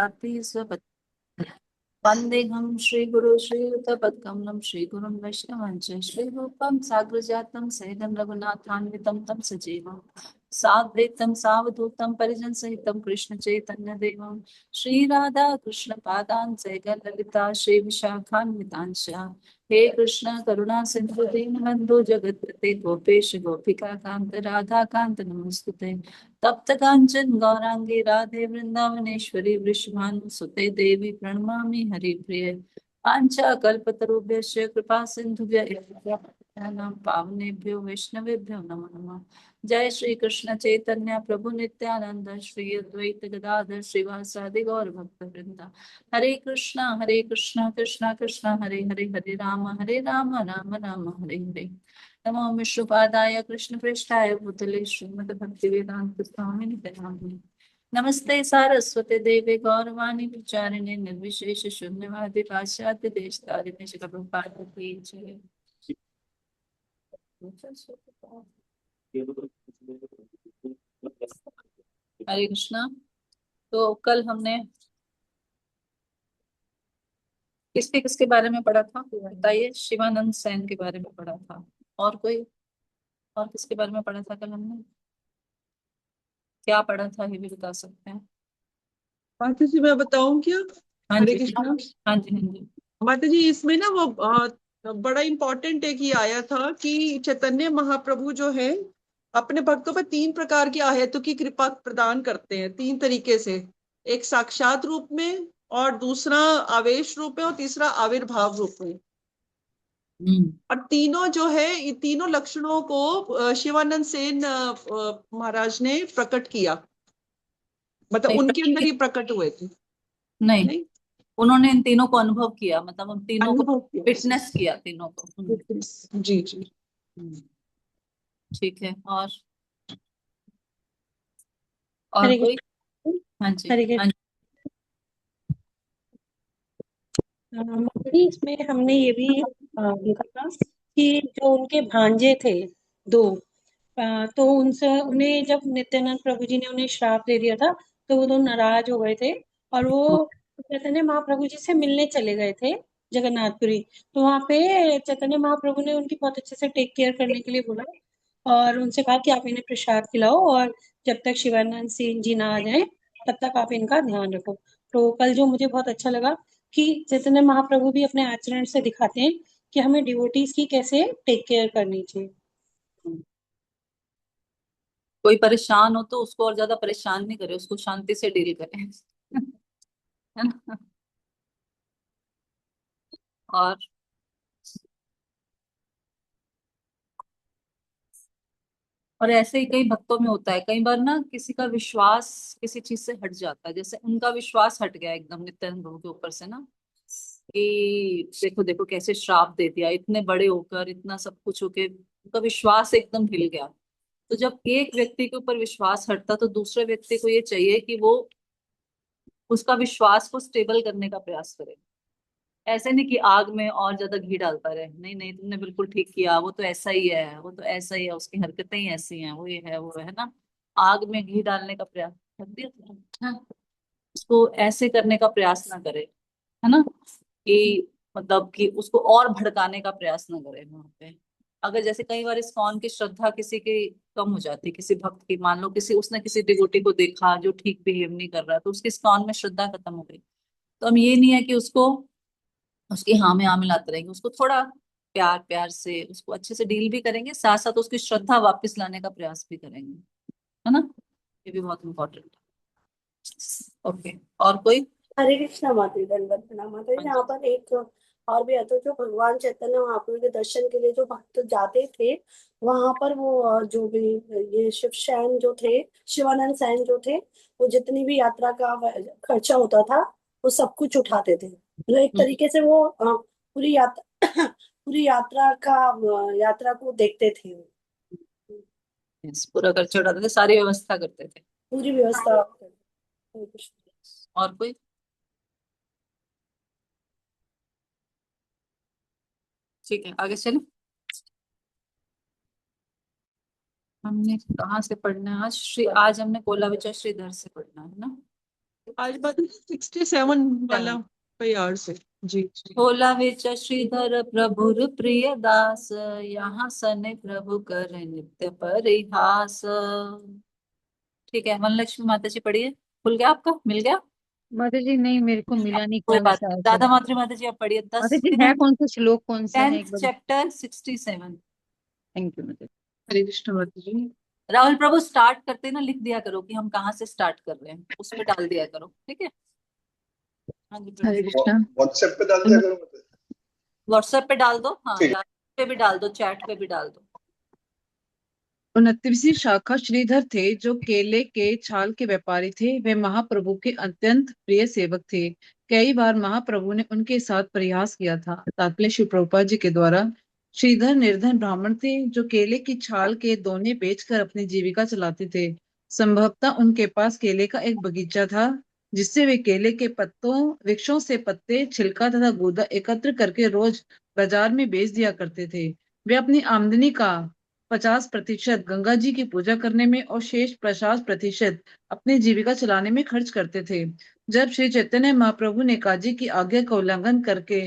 अति वन्देऽहं श्रीगुरु श्रीयुतपद्कमलं श्रीगुरुं वैष्णवञ्च श्रीरूपं साग्रजातं सहितं रघुनाथान्वितं तं सजीवं साद्वैतं सावधूतं परिजनसहितं कृष्णचैतन्यदेवं श्रीराधा कृष्णपादान् ललिता श्रीविशाखान्वितांश्च हे कृष्ण करुणा सिंधु दीनबन्धु जगत्पते गोपेश गोपिका कान्त राधा कान्त नमोस्तुते तप्त कांचन गौरांगी राधे वृंदावनेश्वरी वृषभानुसुते देवी प्रणमामि हरिप्रिये पांचा कल्पतरुभ्यश्च कृपा सिंधुभ्यः पावनेभ्यो वैष्णवेभ्यो नमो नमः। जय श्री कृष्ण चैतन्य प्रभु नित्यानंद श्री अद्वैत गदाधर श्रीवासादि गौर भक्त वृंदा हरे कृष्णा कृष्णा कृष्णा हरे हरे हरे राम राम राम हरे हरे। नमो विष्णुपादाय कृष्णप्रेष्ठाय भूतले श्रीमद् भक्तिवेदांत स्वामिनि नामिने नमस्ते सारस्वते देवे गौरवाणी विचारिणे निर्विशेष शून्यवादी पाश्चात्य देश तारिणे प्रभुपाद की जय। हरे कृष्णा। तो कल हमने किसके किसके बारे में पढ़ा था बताइए। शिवानंद सेन के बारे में पढ़ा था। और कोई और किसके बारे में पढ़ा था कल हमने? क्या पढ़ा था ये भी बता सकते हैं? माता जी मैं बताऊं क्या? हाँ हरे जी कृष्णा। हाँ जी हाँ जी। माता जी इसमें ना वो बड़ा इम्पोर्टेंट एक ही आया था कि चैतन्य महाप्रभु जो है अपने भक्तों पर तीन प्रकार की आयतों की कृपा प्रदान करते हैं, तीन तरीके से। एक साक्षात रूप में, और दूसरा आवेश रूप में, और तीसरा आविर्भाव रूप में। और तीनों जो है, ये तीनों लक्षणों को शिवानंद सेन महाराज ने प्रकट किया। मतलब नहीं उनके अंदर ही प्रकट हुए थे। नहीं, नहीं, उन्होंने इन तीनों को अनुभव किया, मतलब उन तीनों को अनुभव किया। विटनेस किया तीनों को। जी जी। हम्म, ठीक है। और हरे कोई? कृष्ण। हाँ जी हरे हाँ कृष्ण। जी। माताजी इसमें हमने ये भी देखा था कि जो उनके भांजे थे दो, तो उनसे उन्हें जब नित्यानंद प्रभु जी ने उन्हें श्राप दे दिया था तो वो दोनों नाराज हो गए थे और वो चैतन्य महाप्रभु जी से मिलने चले गए थे जगन्नाथपुरी। तो वहां पे चैतन्य महाप्रभु ने उनकी बहुत अच्छे से टेक केयर करने के लिए बोला और उनसे कहा कि आप इन्हें प्रसाद खिलाओ और जब तक शिवानंद सिंह जी ना आ जाए तब तक आप इनका ध्यान रखो। तो कल जो मुझे बहुत अच्छा लगा कि चैतन्य महाप्रभु भी अपने आचरण से दिखाते हैं कि हमें डिवोटीज की कैसे टेक केयर करनी चाहिए। कोई परेशान हो तो उसको और ज्यादा परेशान नहीं करे, उसको शांति से डील करें। है ना? और ऐसे ही कई भक्तों में होता है, कई बार ना किसी का विश्वास किसी चीज से हट जाता है। जैसे उनका विश्वास हट गया एकदम नित्यानंद प्रभु के ऊपर से ना, कि देखो देखो कैसे श्राप दे दिया, इतने बड़े होकर इतना सब कुछ होके उनका विश्वास एकदम हिल गया। तो जब एक व्यक्ति के ऊपर विश्वास हटता तो दूसरे व्यक्ति को ये चाहिए कि वो उसका विश्वास को स्टेबल करने का प्रयास करे। ऐसे नहीं कि आग में और ज्यादा घी डालता रहे, नहीं नहीं तुमने बिल्कुल ठीक किया, वो तो ऐसा ही है, वो तो ऐसा ही है, उसकी हरकतें ही ऐसी हैं, वो ये है वो है ना। आग में घी डालने का प्रयास कर दिया तुमने। हाँ, उसको ऐसे करने का प्रयास ना करे, है ना, कि मतलब कि उसको और भड़काने का प्रयास ना करे वहां पे। अगर जैसे कई बार इस्कॉन की श्रद्धा किसी की कम हो जाती, किसी भक्त की, मान लो किसी उसने किसी डिवोटी को देखा जो ठीक बिहेव नहीं कर रहा, तो उसकी इस्कॉन में श्रद्धा खत्म हो गई। तो हम ये नहीं है कि उसको उसकी हाँ में हाँ मिलाते रहेंगे, उसको थोड़ा प्यार प्यार से उसको अच्छे से डील भी करेंगे, साथ साथ उसकी श्रद्धा वापस लाने का प्रयास भी करेंगे, है ना। ये भी बहुत इम्पोर्टेंट है। ओके, और कोई? हरे कृष्णा माता दंडवत प्रणाम माता जी। यहाँ पर एक और भी आता है, जो भगवान चैतन्य महाप्रभु के दर्शन के लिए जो भक्त जाते थे वहां पर, वो जो भी ये शिव शैन जो थे, शिवानंद सैन जो थे, वो जितनी भी यात्रा का खर्चा होता था वो सब कुछ उठाते थे। मतलब एक तरीके से वो पूरी यात्रा पूरी यात्रा का यात्रा को देखते थे, Yes, पूरा खर्चा उठाते थे, सारी व्यवस्था करते थे। पूरी व्यवस्था। हरे कृष्ण। और कोई? ठीक है, आगे चलो। हमने कहाँ से पढ़ना है आज? आज हमने कोला विजय श्रीधर से पढ़ना है ना। आज बात 67 वाला प्यार से जी। होला विच श्रीधर प्रभुर प्रिय दास, यहाँ सने प्रभु कर नित्य परिहास। ठीक है, वन लक्ष्मी माता जी पढ़िए। खुल गया आपका, मिल गया? माता जी नहीं, मेरे को मिला नहीं कोई कौन बात सा नहीं, है तो। दादा मातृ माता जी आप पढ़िए। माता जी है कौन सा श्लोक, कौन सा है 10th एक बार? चैप्टर 67। थैंक यू माता जी। हरे कृष्ण माता जी। राहुल प्रभु स्टार्ट करते ना लिख दिया करो कि हम कहाँ से स्टार्ट कर रहे हैं, उस पर डाल दिया करो, ठीक है? हाँ जी हरे प्रभु। कृष्णा। व्हाट्सएप पे डाल दिया करो मतलब। व्हाट्सएप पे डाल दो, हाँ, ठीक या पे भी डाल दो, चैट पे भी डाल दो। 29वीं शाखा श्रीधर थे, जो केले के छाल के व्यापारी थे। वे महाप्रभु के अत्यंत प्रिय सेवक थे। कई बार महाप्रभु ने उनके साथ प्रयास किया था। तात्पर्य श्री प्रभुपाद जी के द्वारा। श्रीधर निर्धन ब्राह्मण थे, जो केले की छाल के दोने बेचकर अपनी जीविका चलाते थे। संभवतः उनके पास केले का एक बगीचा था, जिससे वे केले के पत्तों वृक्षों से पत्ते, छिलका तथा गूदा एकत्र करके रोज बाजार में बेच दिया करते थे। वे अपनी आमदनी का 50% गंगा जी की पूजा करने में और शेष 50% अपनी जीविका चलाने में खर्च करते थे। जब श्री चैतन्य महाप्रभु ने काजी की आज्ञा का उल्लंघन करके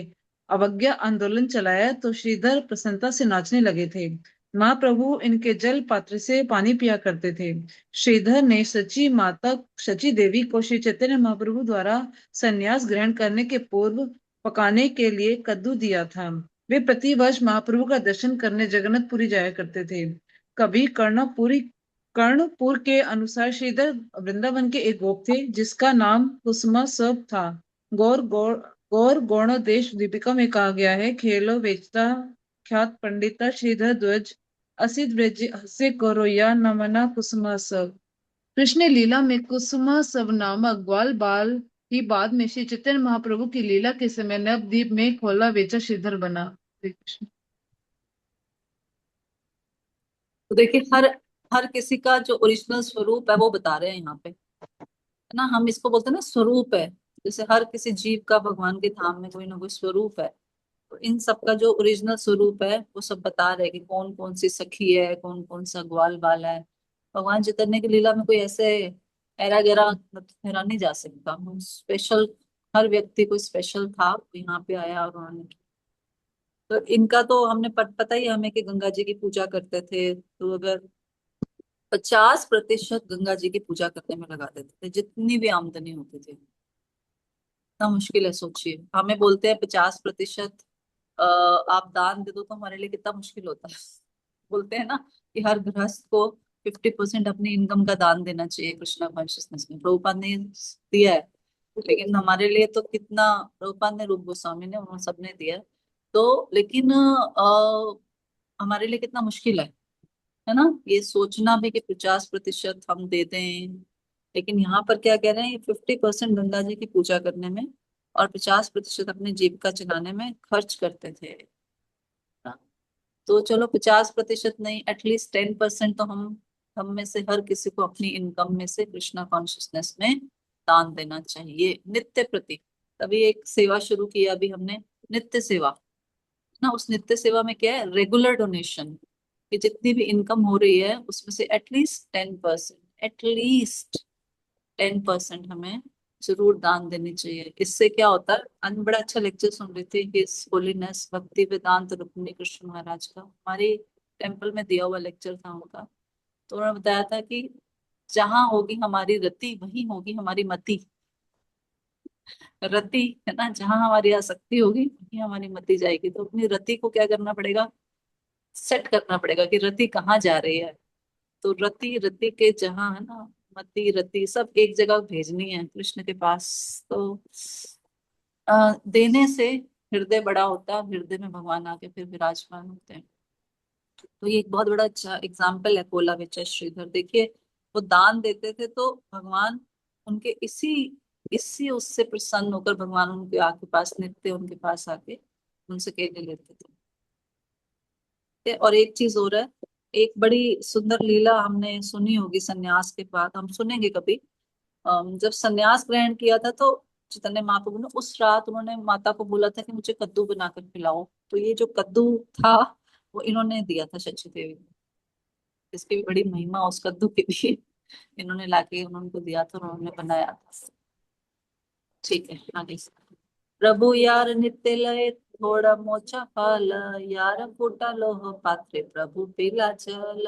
अवज्ञा आंदोलन चलाया, तो श्रीधर प्रसन्नता से नाचने लगे थे। महाप्रभु इनके जल पात्र से पानी पिया करते थे। श्रीधर ने सची माता सची देवी को श्री चैतन्य महाप्रभु द्वारा संन्यास ग्रहण करने के पूर्व पकाने के लिए कद्दू दिया था। वे प्रतिवर्ष महाप्रभु का दर्शन करने जगन्नाथपुरी जाया करते थे। कभी कर्णपुर के अनुसार श्रीधर वृंदावन के एक गोप थे, जिसका नाम कुसुमा सब था। गौर गौणोदेश दीपिका में कहा गया है, खेलो वेचता ख्यात पंडिता श्रीधर ध्वज असित ब्रज हसे करोया नमना कुसुमा सब। कृष्ण लीला में कुसुमा सब नामक ग्वाल बाल ही बाद में श्री चैतन्य महाप्रभु की लीला के समय नवद्वीप में खोला बेचा श्रीधर बना। हरे कृष्ण। तो देखिए, हर हर किसी का जो ओरिजिनल स्वरूप है वो बता रहे हैं यहाँ पे, है ना? हम इसको बोलते हैं ना स्वरूप है। जैसे हर किसी जीव का भगवान के धाम में कोई ना कोई स्वरूप है, तो इन सब का जो ओरिजिनल स्वरूप है वो सब बता रहे हैं कि कौन कौन सी सखी है, कौन कौन सा ग्वाल बाल है। भगवान चैतन्य की लीला में कोई ऐसे ऐरा गैरा ठहरा नहीं जा सकता। स्पेशल, हर व्यक्ति कोई स्पेशल था, वो यहाँ पे आया और उन्होंने। तो इनका तो हमने पता ही है हमें कि गंगा जी की पूजा करते थे, तो अगर 50% गंगा जी की पूजा करने में लगा देते थे, जितनी भी आमदनी होती थी। इतना मुश्किल है, सोचिए। हमें बोलते हैं 50% आप दान दे दो, तो हमारे लिए कितना मुश्किल होता है। बोलते हैं ना कि हर गृहस्थ को 50% अपनी इनकम का दान देना चाहिए कृष्णा कॉन्शियसनेस में। प्रभुपाद ने दिया है, लेकिन हमारे लिए तो कितना, प्रभुपाद ने, रूप गोस्वामी ने, उन्होंने सबने दिया है। तो लेकिन हमारे लिए कितना मुश्किल है ना, ये सोचना भी कि 50% हम दे दें। लेकिन यहाँ पर क्या कह रहे हैं, 50% गंगा जी की पूजा करने में और 50% अपनी जीविका चलाने में खर्च करते थे ना। तो चलो 50% नहीं, एटलीस्ट 10% तो हम में से हर किसी को अपनी इनकम में से कृष्णा कॉन्शियसनेस में दान देना चाहिए, नित्य प्रति। तभी एक सेवा शुरू की अभी हमने, नित्य सेवा ना। उस नित्य सेवा में क्या है, रेगुलर डोनेशन, कि जितनी भी इनकम हो रही है उसमें से एटलीस्ट 10% हमें जरूर दान देनी चाहिए। इससे क्या होता है, आज मैं बड़ा अच्छा लेक्चर सुन रही थी हिज होलीनेस भक्ति वेदांत रुक्मिणी कृष्ण महाराज का, हमारी टेम्पल में दिया हुआ लेक्चर था उनका। तो उन्होंने बताया था कि जहां होगी हमारी रति, वहीं होगी हमारी मति। रति, है ना, जहां हमारी आसक्ति होगी वहीं हमारी मति जाएगी। तो अपनी रति को क्या करना पड़ेगा, सेट करना पड़ेगा कि रति कहाँ जा रही है। तो रति, रति के जहाँ, है ना, मति रति सब एक जगह भेजनी है कृष्ण के पास। तो देने से हृदय बड़ा होता है, हृदय में भगवान आके फिर विराजमान होते हैं। तो ये एक बहुत बड़ा अच्छा एग्जाम्पल है कोला विचय श्रीधर। देखिए, वो दान देते थे तो भगवान उनके इसी इसी उससे प्रसन्न होकर भगवान उनके आके पास, नित्य उनके पास आके उनसे केले लेते थे। और एक चीज और है, एक बड़ी सुंदर लीला हमने सुनी होगी सन्यास के बाद, हम सुनेंगे कभी। जब सन्यास ग्रहण किया था तो चैतन्य महाप्रभु ने उस रात उन्होंने माता को बोला था कि मुझे कद्दू बनाकर खिलाओ। तो ये जो कद्दू था वो इन्होंने दिया था शची देवी को। इसकी भी बड़ी महिमा, उस कद्दू की भी इन्होंने लाके उनको दिया था और उन्होंने बनाया था। ठीक है आगे। प्रभु यार नित्य लय थोड़ा मोचा फल, यार फूटा लोह पात्रे प्रभु पीला जल।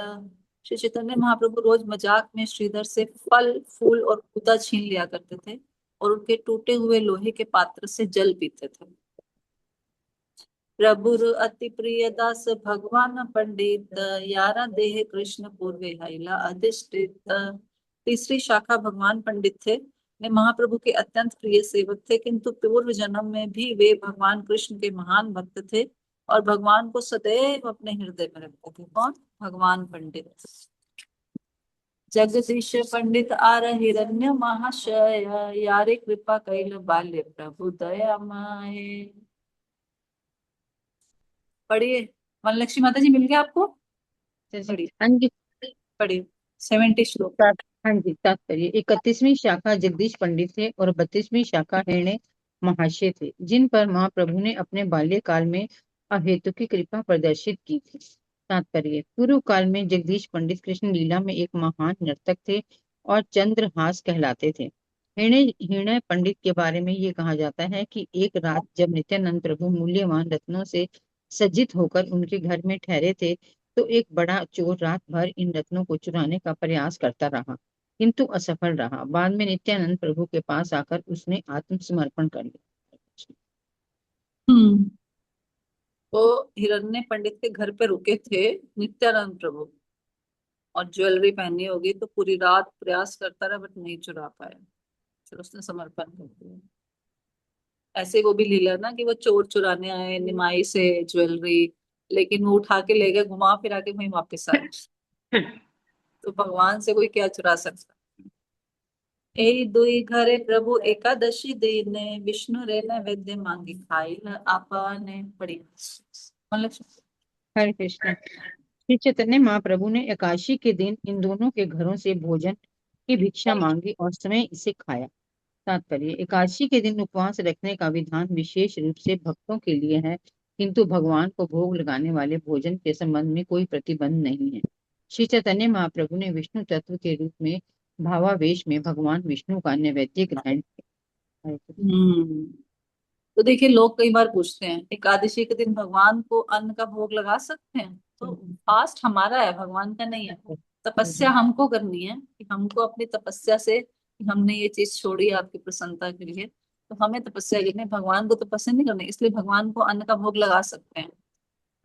श्री चैतन्य महाप्रभु रोज मजाक में श्रीधर से फल फूल और पूता छीन लिया करते थे और उनके टूटे हुए लोहे के पात्र से जल पीते थे। प्रभुर अति प्रिय दास भगवान पंडित, यारा देह कृष्ण पूर्वे हैला अधिष्ठित। तीसरी शाखा भगवान पंडित थे। वे महाप्रभु के अत्यंत प्रिय सेवक थे, किंतु पूर्व जन्म में भी वे भगवान कृष्ण के महान भक्त थे और भगवान को सदैव अपने हृदय में रखते थे। कौन? भगवान पंडित। जगदीश पंडित आर हिरण्य महाशय, यारे कृपा कैल बाल्य प्रभु दयामय। पढ़िए। वनलक्ष्मी माता जी मिल गया आपको? पढ़िए हाँ जी। पढ़िए 70 श्लोक। हाँ जी, तात्पर्य 31वीं शाखा जगदीश पंडित थे और 32वीं शाखा हिरण्य महाशय थे, जिन पर महाप्रभु ने अपने बाल्यकाल में अहेतु की कृपा प्रदर्शित की थी। तात्पर्य पूर्व काल में जगदीश पंडित कृष्ण लीला में एक महान नर्तक थे और चंद्रहास कहलाते थे। हिरण्य पंडित के बारे में ये कहा जाता है कि एक रात जब नित्यानंद प्रभु मूल्यवान रत्नों से सज्जित होकर उनके घर में ठहरे थे, तो एक बड़ा चोर रात भर इन रत्नों को चुराने का प्रयास करता रहा, किंतु असफल रहा। बाद में नित्यानंद प्रभु के पास आकर उसने आत्मसमर्पण कर लिया। तो हिरण्य पंडित के घर पे रुके थे नित्यानंद प्रभु और ज्वेलरी पहनी होगी, तो पूरी रात प्रयास करता रहा बट नहीं चुरा पाया। फिर उसने समर्पण कर दिया। ऐसे वो भी लीला ना कि वो चोर चुराने आए निमाई से ज्वेलरी, लेकिन वो उठा के ले गए, घुमा फिरा के वहीं वापस आए। तो भगवान से कोई क्या चुरा सकता? ए दुई घरे प्रभु एकादशी दिन, विष्णु रे नैवेद्य मांगी खाई न आपने। पड़ी मतलब। हरे कृष्ण। श्री चैतन्य महाप्रभु ने एकादशी के दिन इन दोनों के घरों से भोजन की भिक्षा मांगी और स्वयं इसे खाया। तात्पर्य एकादशी के दिन उपवास रखने का विधान विशेष रूप से भक्तों के लिए है, किंतु भगवान को भोग लगाने वाले भोजन के संबंध में कोई प्रतिबंध नहीं है। श्री चैतन्य महाप्रभु ने विष्णु तत्व के रूप में भावावेश में भगवान विष्णु का नैवेद्य ग्रहण किया। तो देखिए लोग कई बार पूछते हैं एकादशी के दिन भगवान को अन्न का भोग लगा सकते हैं? तो फास्ट हमारा है, भगवान का नहीं है। तपस्या हमको करनी है कि हमको अपनी तपस्या से कि हमने ये चीज छोड़ी आपकी प्रसन्नता के लिए, तो हमें तपस्या करनी है, भगवान को तपस्या नहीं करनी। इसलिए भगवान को अन्न का भोग लगा सकते हैं,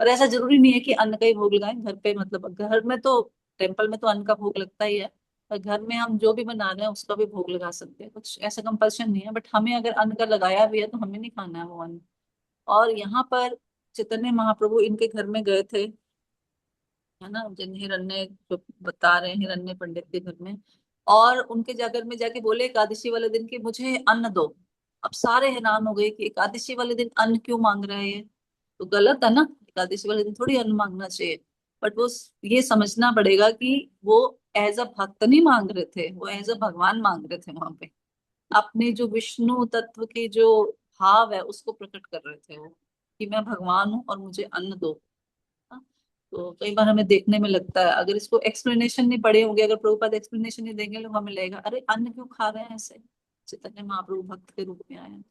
पर ऐसा जरूरी नहीं है कि अन्न का ही भोग लगाएं। घर पे मतलब घर में तो टेम्पल में तो अन्न का भोग लगता ही है, पर घर में हम जो भी बना रहे हैं उसका भी भोग लगा सकते हैं। कुछ ऐसा कंपल्शन नहीं है, बट हमें अगर अन्न का लगाया भी है तो हमें नहीं खाना है वो अन्न। और यहाँ पर चैतन्य महाप्रभु इनके घर में गए थे, है ना, जिन हिरण्य जो बता रहे हैं हिरण्य पंडित के घर में, और उनके जाकर में जाके बोले एकादशी वाले दिन कि मुझे अन्न दो। अब सारे हैरान हो गए कि एकादशी वाले दिन अन्न क्यों मांग रहा है ये, तो गलत है ना, एकादशी वाले दिन थोड़ी अन्न मांगना चाहिए। बट वो ये समझना पड़ेगा कि वो एज अ भक्त नहीं मांग रहे थे, वो एज अ भगवान मांग रहे थे। वहां पे अपने जो विष्णु तत्व की जो भाव है उसको प्रकट कर रहे थे वो, कि मैं भगवान हूँ और मुझे अन्न दो। हाँ, तो कई बार हमें देखने में लगता है अगर इसको एक्सप्लेनेशन नहीं पढ़े होंगे, अगर प्रभुपाद एक्सप्लेनेशन नहीं देंगे लोग हमें लगेगा अरे अन्न क्यों खा रहे हैं ऐसे, चैतन्य महाप्रभु भक्त के रूप में आए हैं।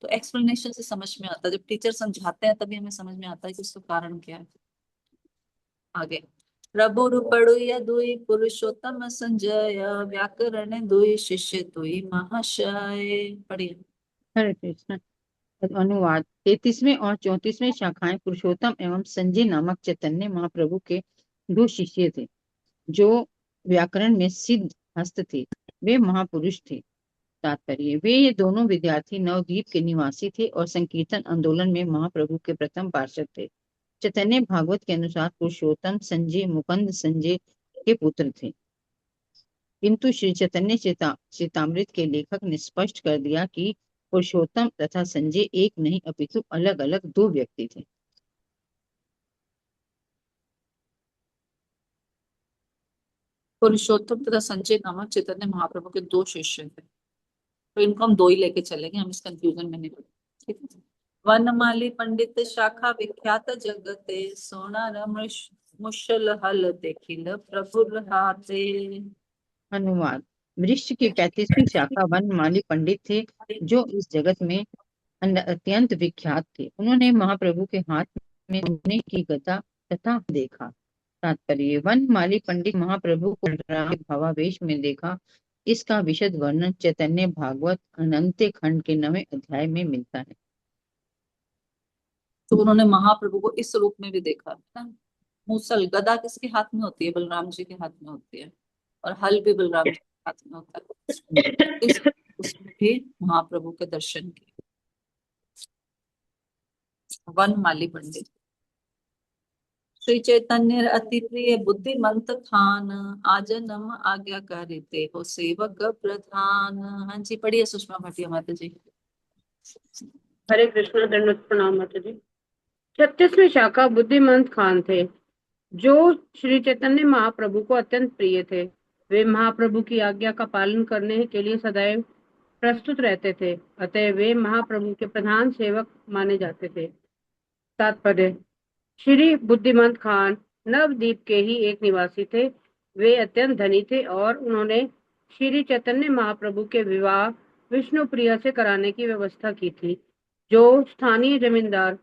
तो एक्सप्लेनेशन से समझ में आता है, जब टीचर समझाते हैं तभी हमें समझ में आता है कि उसका कारण क्या है। आगे। प्रभु रूपड़ु या दुई पुरुषोत्तम संजय, व्याकरण दुई शिष्य दुई महाशय। पढ़िए। हरे कृष्ण। अनुवाद 33वें और 34वें शाखाएं पुरुषोत्तम एवं संजय नामक चैतन्य महाप्रभु के दो शिष्य थे, जो व्याकरण में सिद्ध हस्त थे। वे महापुरुष थे। तात्पर्य वे ये दोनों विद्यार्थी नवद्वीप के निवासी थे और संकीर्तन आंदोलन में महाप्रभु के प्रथम पार्षद थे। चैतन्य भागवत के अनुसार पुरुषोत्तम संजय मुकुंद संजय के पुत्र थे, किंतु श्री चैतन्य चेतामृत के लेखक ने स्पष्ट कर दिया कि पुरुषोत्तम तथा संजय एक नहीं अपितु अलग अलग दो व्यक्ति थे। पुरुषोत्तम तथा संजय नामक चैतन्य महाप्रभु के दो शिष्य थे, तो इनको हम दो ही लेके चलेंगे, हम इस कंफ्यूजन में नहीं पड़े। ठीक है। वनमाली पंडित शाखा विख्यात जगते, सोना रमृष मुशल हल देखिल प्रभु हाथे। अनुवाद वृक्ष की 35वीं शाखा वनमाली पंडित थे, जो इस जगत में अत्यंत विख्यात थे। उन्होंने महाप्रभु के हाथ में सोने की गदा तथा देखा। तात्पर्य, वनमाली पंडित महाप्रभु को भावावेश में देखा। इसका विशद वर्णन चैतन्य भागवत अनंत खंड के 9वें अध्याय में मिलता है। तो उन्होंने महाप्रभु को इस रूप में भी देखा है ना। मूसल गदा किसके हाथ में होती है? बलराम जी के हाथ में होती है, और हल भी बलराम जी के हाथ में होता है। उसमें भी महाप्रभु के दर्शन किए। वनमाली पंडित। श्री चैतन्य अति प्रिय बुद्धिमंत खान, आजन्म आज्ञाकारी ते हो सेवक प्रधान। हाँ जी, पढ़िए सुषमा भाटिया माता जी। हरे कृष्ण, दंडवत प्रणाम माता जी। 36वीं शाखा बुद्धिमंत खान थे, जो श्री चैतन्य महाप्रभु को अत्यंत प्रिय थे। वे महाप्रभु की आज्ञा का पालन करने के लिए सदैव प्रस्तुत रहते थे, अतः वे महाप्रभु के प्रधान सेवक माने जाते थे। तात्पर्य, श्री बुद्धिमंत खान नवद्वीप के ही एक निवासी थे। वे अत्यंत धनी थे और उन्होंने श्री चैतन्य महाप्रभु के विवाह विष्णु प्रिया से कराने की व्यवस्था की थी, जो स्थानीय जमींदार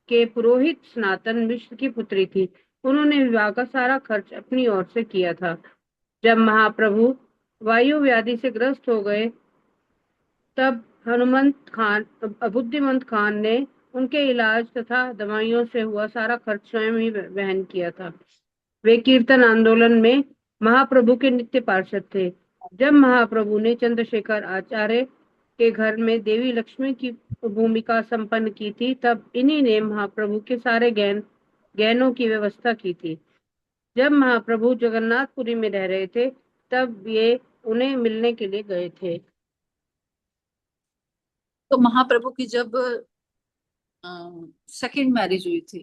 के पुरोहित सनातन मिश्र की पुत्री थी। उन्होंने विवाह का सारा खर्च अपनी ओर से किया था। जब महाप्रभु वायु व्याधि से ग्रस्त हो गए, तब बुद्धिमंत खान ने उनके इलाज तथा दवाइयों से हुआ सारा खर्च स्वयं ही वहन किया था। वे कीर्तन आंदोलन में महाप्रभु के नित्य पार्षद थे। जब महाप्रभु ने चंद्रशेखर आचार्य के घर में देवी लक्ष्मी की भूमिका संपन्न की थी, तब इन्हीं ने महाप्रभु के सारे गहनों की व्यवस्था की थी। जब महाप्रभु जगन्नाथपुरी में रह रहे थे, तब ये उन्हें मिलने के लिए गए थे। तो महाप्रभु की जब सेकंड मैरिज हुई थी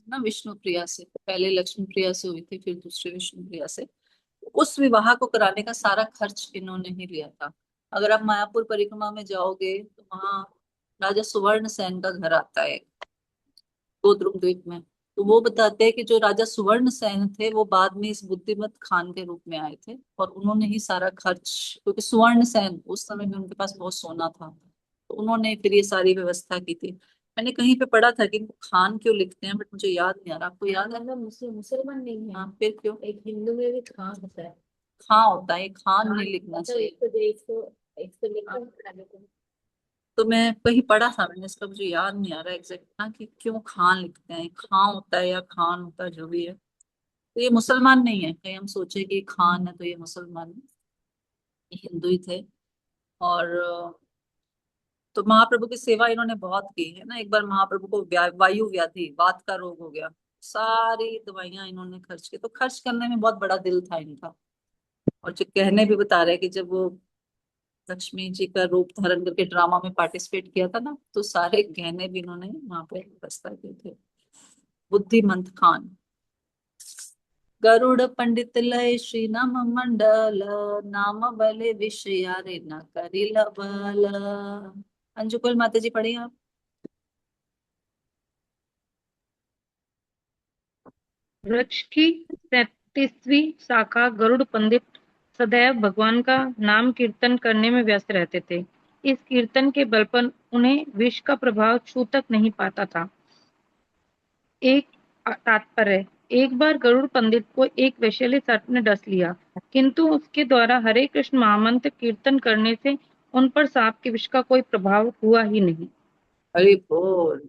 ना विष्णु प्रिया से, पहले लक्ष्मी प्रिया से हुई थी, फिर दूसरे विष्णु प्रिया से, उस विवाह को कराने का सारा खर्च इन्होंने ही लिया था। अगर आप मायापुर परिक्रमा में जाओगे तो वहाँ राजा सुवर्ण सेन का घर आता है गोद्रुम द्वीप में। तो वो बताते हैं कि जो राजा सुवर्ण सेन थे वो बाद में इस बुद्धिमत खान के रूप में आए थे, और उन्होंने ही सारा खर्च, क्योंकि सुवर्ण सेन उस समय में उनके पास बहुत सोना था, तो उन्होंने फिर ये सारी व्यवस्था की थी। मैंने कहीं पे पढ़ा था कि इनको खान क्यों लिखते हैं, बट मुझे याद नहीं आ रहा। आपको याद है? मुसलमान नहीं है। हाँ, फिर क्यों? एक हिंदू में भी खान होता है। खां होता है, खान नहीं लिखना मतलब चाहिए। एक तो लिखा तो मैं कहीं पढ़ा था मैंने इसका, मुझे याद नहीं आ रहा एग्जैक्ट ना कि क्यों खान लिखते हैं। खां होता है या खान होता है, जो भी है। तो ये मुसलमान नहीं है, कहीं हम सोचे कि खान है तो ये मुसलमान है, ये हिंदू ही थे। और तो महाप्रभु की सेवा इन्होंने बहुत की है ना। एक बार महाप्रभु को वायु व्याधि, वात का रोग हो गया, सारी दवाइयां इन्होंने खर्च की। तो खर्च करने में बहुत बड़ा दिल था इनका। और जो कहने भी बता रहे हैं कि जब वो लक्ष्मी जी का रूप धारण करके ड्रामा में पार्टिसिपेट किया था ना, तो सारे गहने भी इन्होंने वहां पे व्यवस्था किए थे। बुद्धिमंत खान। गरुड़ पंडित लय श्री नाम मंडल, नाम बले विषया रे न करिल बल। अंजुकुल माता जी पढ़िए आप। वृक्ष की 37वीं शाखा गरुड़ पंडित सदैव भगवान का नाम कीर्तन करने में व्यस्त रहते थे। इस कीर्तन के बल पर उन्हें विष का प्रभाव छू तक नहीं पाता था। एक तात्पर्य, एक बार गरुड़ पंडित को एक वैशाली सर्प ने डस लिया, किंतु उसके द्वारा हरे कृष्ण महामंत्र कीर्तन करने से उन पर सांप के विष का कोई प्रभाव हुआ ही नहीं। अरे बोल,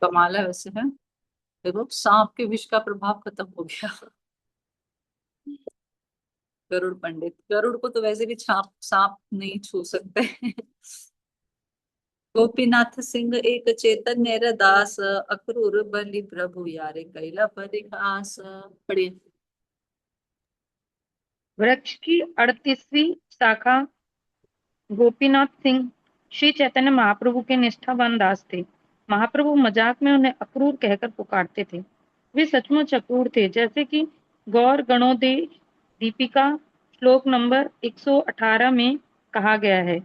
कमाल है वैसे है। देखो, सांप के विष का प्रभाव खत्म हो गया। गरुड़ पंडित, गरुड़ को तो वैसे भी सांप सांप नहीं छू सकते। गोपीनाथ सिंह एक चैतन्य दास, अक्रूर बलि प्रभु यारे कैला परिहास। पढ़िए। वृक्ष की 38वीं शाखा गोपीनाथ सिंह श्री चैतन्य महाप्रभु के निष्ठावान दास थे। महाप्रभु मजाक में उन्हें अक्रूर कहकर पुकारते थे। वे सचमुच अक्रूर थे, जैसे कि गौर गणोदय दीपिका श्लोक नंबर 118 में कहा गया है।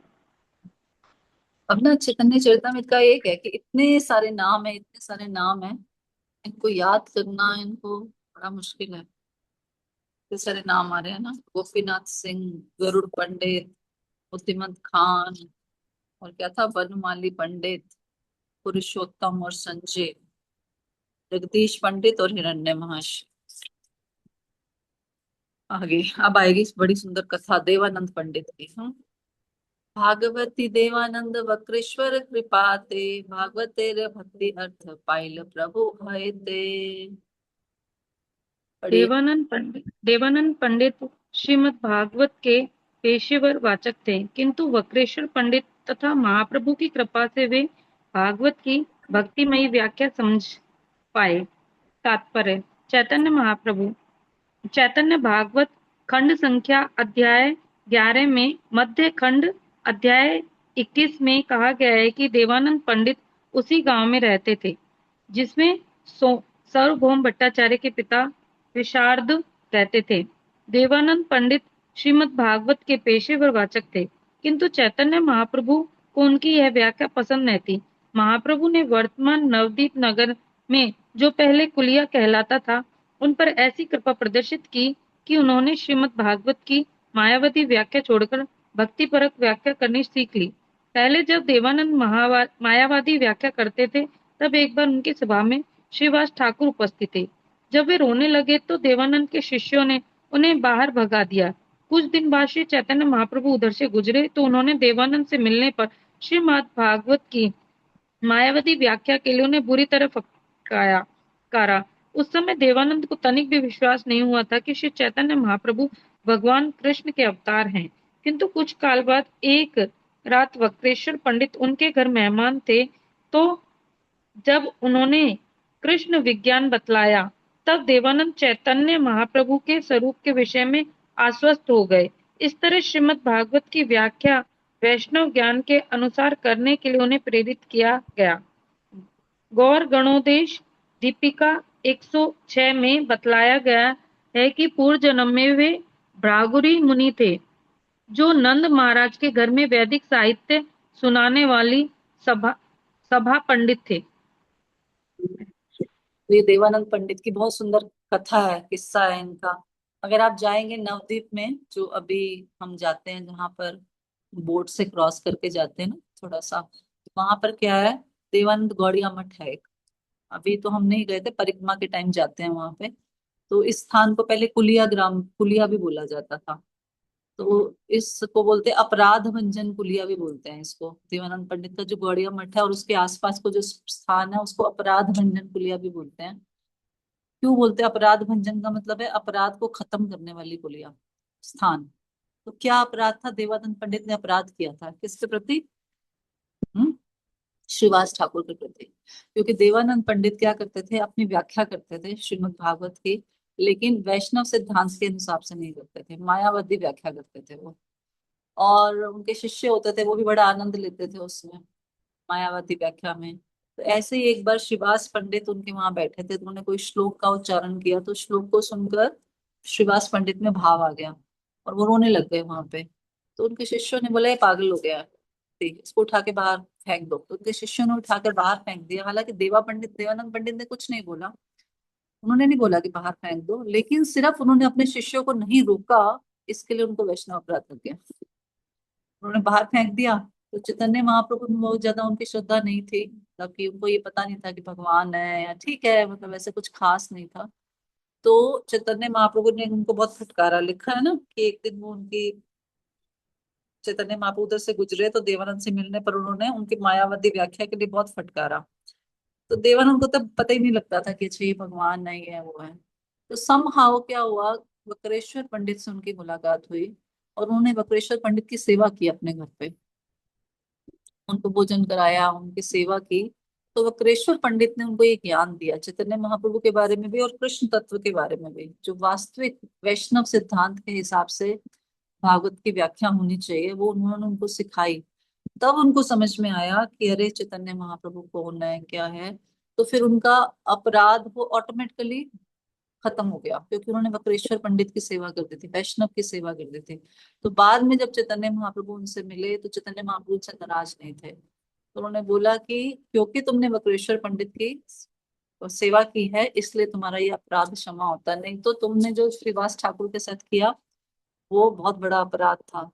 अब ना चैतन्य चरितमृत का एक है कि इतने सारे नाम है, इतने सारे नाम है, इनको याद करना इनको बड़ा मुश्किल है। इतने सारे नाम आ रहे हैं ना, गोपीनाथ सिंह, गरुड़ पंडित, बुद्धिमंत खान, और क्या था, बनमाली पंडित, पुरुषोत्तम और संजय, जगदीश पंडित और हिरण्य महाश। आगे अब आएगी इस बड़ी सुंदर कथा देवानंद पंडित की। भागवती देवानंद वक्रेश्वर कृपाते, भागवतेर भक्ति अर्थ पाइल प्रभु भय ते। पढ़िए। देवानंद पंडित श्रीमद् भागवत के पेशेवर वाचक थे, किंतु वक्रेश्वर पंडित तथा महाप्रभु की कृपा से वे भागवत की भक्तिमयी व्याख्या समझ पाए। तात्पर्य: चैतन्य भागवत खंड संख्या अध्याय 11 में मध्य खंड अध्याय 21 में कहा गया है कि देवानंद पंडित उसी गांव में रहते थे जिसमें सार्वभौम भट्टाचार्य के पिता विशारद रहते थे। देवानंद पंडित श्रीमद् भागवत के पेशेवर वाचक थे, किंतु चैतन्य महाप्रभु को उनकी यह व्याख्या पसंद नहीं थी। महाप्रभु ने वर्तमान नवदीप नगर में जो पहले कुलिया कहलाता था, उन पर ऐसी कृपा प्रदर्शित की कि उन्होंने श्रीमद् भागवत की मायावती व्याख्या छोड़कर भक्तिपरक व्याख्या करनी सीख ली। पहले जब देवानंद मायावादी व्याख्या करते थे, तब एक बार उनकी सभा में श्रीवास ठाकुर उपस्थित थे। जब वे रोने लगे तो देवानंद के शिष्यों ने उन्हें बाहर भगा दिया। कुछ दिन बाद श्री चैतन्य महाप्रभु उधर से गुजरे तो उन्होंने देवानंद से मिलने पर श्रीमद् भागवत की मायावती व्याख्या के लिए उन्हें बुरी तरह फटकारा। उस समय देवानंद को तनिक भी विश्वास नहीं हुआ था कि श्री चैतन्य महाप्रभु भगवान कृष्ण के अवतार हैं। किंतु कुछ काल बाद एक रात वक्रेश्वर पंडित उनके घर मेहमान थे, तो जब उन्होंने कृष्ण विज्ञान बतलाया, तब देवानंद चैतन्य महाप्रभु के स्वरूप के विषय में आश्वस्त हो गए। इस तरह श्रीमद् भागवत की व्याख्या वैष्णव ज्ञान के अनुसार करने के लिए उन्हें प्रेरित किया गया। गौर गणोदेश दीपिका 106 में बतलाया गया है कि पूर्व जन्म में वे भृगुरी मुनि थे, जो नंद महाराज के घर में वैदिक साहित्य सुनाने वाली सभा पंडित थे। तो ये देवानंद पंडित की बहुत सुंदर कथा है, किस्सा है इनका। अगर आप जाएंगे नवद्वीप में, जो अभी हम जाते हैं, जहाँ पर बोट से क्रॉस करके जाते हैं ना थोड़ा सा, वहां पर क्या है, देवानंद गौड़िया मठ है एक। अभी तो हम नहीं गए थे, परिक्रमा के टाइम जाते हैं वहां पे। तो इस स्थान को पहले कुलिया भी बोला जाता था। तो इसको बोलते हैं अपराध भंजन कुलिया भी बोलते हैं इसको। देवानंद पंडित का जो गौड़िया मठ है और उसके आसपास को जो स्थान है, उसको अपराध भंजन कुलिया भी बोलते हैं। क्यों बोलते हैं अपराध भंजन? का मतलब है अपराध को खत्म करने वाली कुलिया, स्थान। तो क्या अपराध था देवानंद पंडित ने अपराध किया था किसके प्रति? श्रीवास ठाकुर के प्रति। क्योंकि देवानंद पंडित क्या करते थे, अपनी व्याख्या करते थे श्रीमद् भागवत की, लेकिन वैष्णव सिद्धांत के हिसाब से नहीं करते थे, मायावादी व्याख्या करते थे वो। और उनके शिष्य होते थे, वो भी बड़ा आनंद लेते थे उसमें, मायावादी व्याख्या में। तो ऐसे ही एक बार श्रीवास पंडित उनके वहां बैठे थे, तो उन्होंने कोई श्लोक का उच्चारण किया, तो श्लोक को सुनकर श्रीवास पंडित में भाव आ गया और वो रोने लग गए वहां पे। तो उनके शिष्यों ने बोला ये पागल हो गया है, ठीक, इसको उठा के बाहर फेंक दो। तो उनके शिष्यों ने उठाकर बाहर फेंक दिया। हालांकि देवानंद पंडित ने कुछ नहीं बोला, उन्होंने नहीं बोला कि बाहर फेंक दो, लेकिन सिर्फ उन्होंने अपने शिष्यों को नहीं रोका, इसके लिए उनको वैष्णव अपराध लग गया। उन्होंने बाहर फेंक दिया। तो चैतन्य महाप्रभु में बहुत ज्यादा उनकी श्रद्धा नहीं थी, ताकि उनको ये पता नहीं था कि भगवान है, या ठीक है, मतलब ऐसे कुछ खास नहीं था। तो चैतन्य महाप्रभु ने उनको बहुत फटकारा। लिखा है ना कि एक दिन वो उनकी, चैतन्य महाप्रभु उधर से गुजरे तो देवानंद से मिलने पर उन्होंने उनकी मायावादी व्याख्या के लिए बहुत फटकारा। तो देवानंद को तब पता ही नहीं लगता था कि अच्छा ये भगवान नहीं है, वो है। तो समहाउ क्या हुआ, वक्रेश्वर पंडित से उनकी मुलाकात हुई और उन्होंने वक्रेश्वर पंडित की सेवा की अपने घर पे, उनको भोजन कराया, उनकी सेवा की। तो वक्रेश्वर पंडित ने उनको ये ज्ञान दिया चैतन्य महाप्रभु के बारे में भी और कृष्ण तत्व के बारे में भी, जो वास्तविक वैष्णव सिद्धांत के हिसाब से भागवत की व्याख्या होनी चाहिए, वो उन्होंने उनको सिखाई। तब उनको समझ में आया कि अरे चैतन्य महाप्रभु कौन है, क्या है। तो फिर उनका अपराध वो ऑटोमेटिकली खत्म हो गया, क्योंकि उन्होंने वक्रेश्वर पंडित की सेवा कर दी थी, वैष्णव की सेवा कर दी थी। तो बाद में जब चैतन्य महाप्रभु उनसे मिले, तो चैतन्य महाप्रभु उनसे नाराज नहीं थे। तो उन्होंने बोला कि क्योंकि तुमने वक्रेश्वर पंडित की और सेवा की है, इसलिए तुम्हारा ये अपराध क्षमा होता है। नहीं तो तुमने जो श्रीवास ठाकुर के साथ किया वो बहुत बड़ा अपराध था।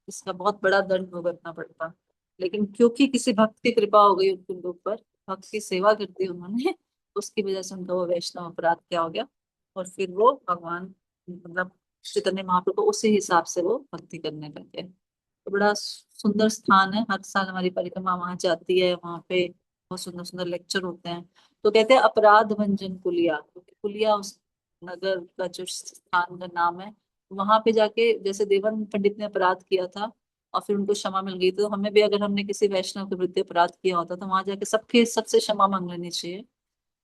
इसका बहुत बड़ा दंड भुगतना पड़ता। लेकिन क्योंकि किसी भक्त की कृपा हो गई उनके ऊपर, भक्त की सेवा कर दी उन्होंने, उसकी वजह से उनका वो वैष्णव अपराध क्या हो गया। और फिर वो भगवान मतलब चैतन्य महाप्रभु को उसी हिसाब से वो भक्ति करने लगे। तो बड़ा सुंदर स्थान है, हर साल हमारी परिक्रमा वहां जाती है, वहां पे बहुत सुंदर सुंदर लेक्चर होते हैं। तो कहते हैं अपराध भंजन कुलिया, क्योंकि कुलिया उस नगर का जो स्थान का नाम है। वहां पे जाके जैसे देवन पंडित ने अपराध किया था और फिर उनको क्षमा मिल गई, तो हमें भी अगर हमने किसी वैष्णव के प्रति अपराध किया होता तो वहां जाके सबके सबसे क्षमा मांग लेनी चाहिए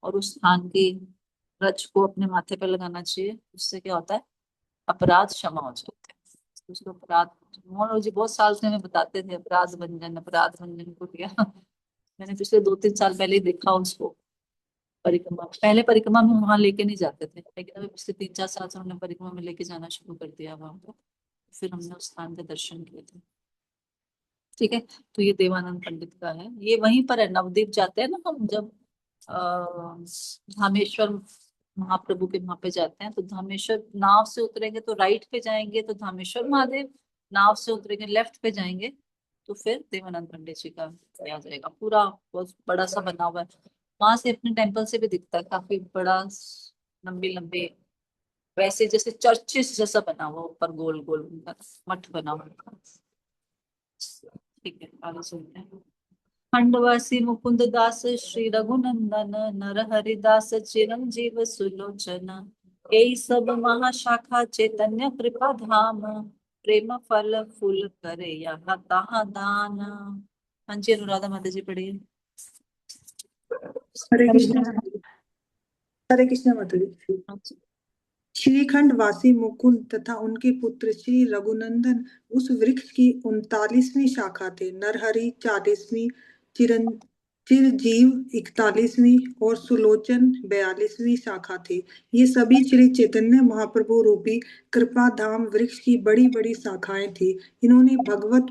और उस स्थान की रज को अपने माथे पे लगाना चाहिए। उससे क्या होता है, अपराध क्षमा हो जाते हैं। उसको अपराध, मोहन जी बहुत साल से हमें बताते थे अपराध भंजन को किया। मैंने पिछले 2-3 साल पहले ही देखा उसको परिक्रमा, पहले परिक्रमा में वहां लेके नहीं जाते थे, लेकिन अभी पिछले 3-4 साल से उन्होंने परिक्रमा में लेके जाना शुरू कर दिया वहां पर। फिर हमने उस स्थान के दर्शन किए थे। ठीक है। तो ये देवानंद पंडित का है, ये वहीं पर है, नवदीप जाते हैं ना हम जब धामेश्वर महाप्रभु के वहां पे जाते हैं, तो धामेश्वर नाव से उतरेंगे तो राइट पे जाएंगे तो धामेश्वर महादेव, नाव से उतरेंगे लेफ्ट पे जाएंगे तो फिर देवानंद पंडित जी का आ जाएगा। पूरा बहुत बड़ा सा बना हुआ है, वहां से अपने टेम्पल से भी दिखता है, काफी बड़ा, लंबी लंबी, वैसे जैसे चर्चिस जैसा बना हुआ, ऊपर गोल गोल उनका मठ बना हुआ है। ठीक है, आगे सुनते हैं। खंडवासी मुकुंद दास श्री रघुनंदन, नर हरिदास चिरंजीव सुलोचन, यही सब महाशाखा चैतन्य कृपा धाम, प्रेम फल फूल करे यहाँ तहाँ दान। हाँ जी, अनुराधा माता जी पढ़िए। हरे हरे कृष्ण। कृष्ण। हरे कृष्ण माता जी। हाँ जी। श्रीखंड वासी मुकुंद तथा उनके पुत्र श्री रघुनंदन उस वृक्ष की 39वीं शाखा थे। नरहरि 40वीं, चिरं चिरजीव 41वीं और सुलोचन 42वीं शाखा थे। ये सभी श्री चैतन्य महाप्रभु रूपी कृपा धाम वृक्ष की बड़ी बड़ी शाखाएं थी। इन्होंने भगवत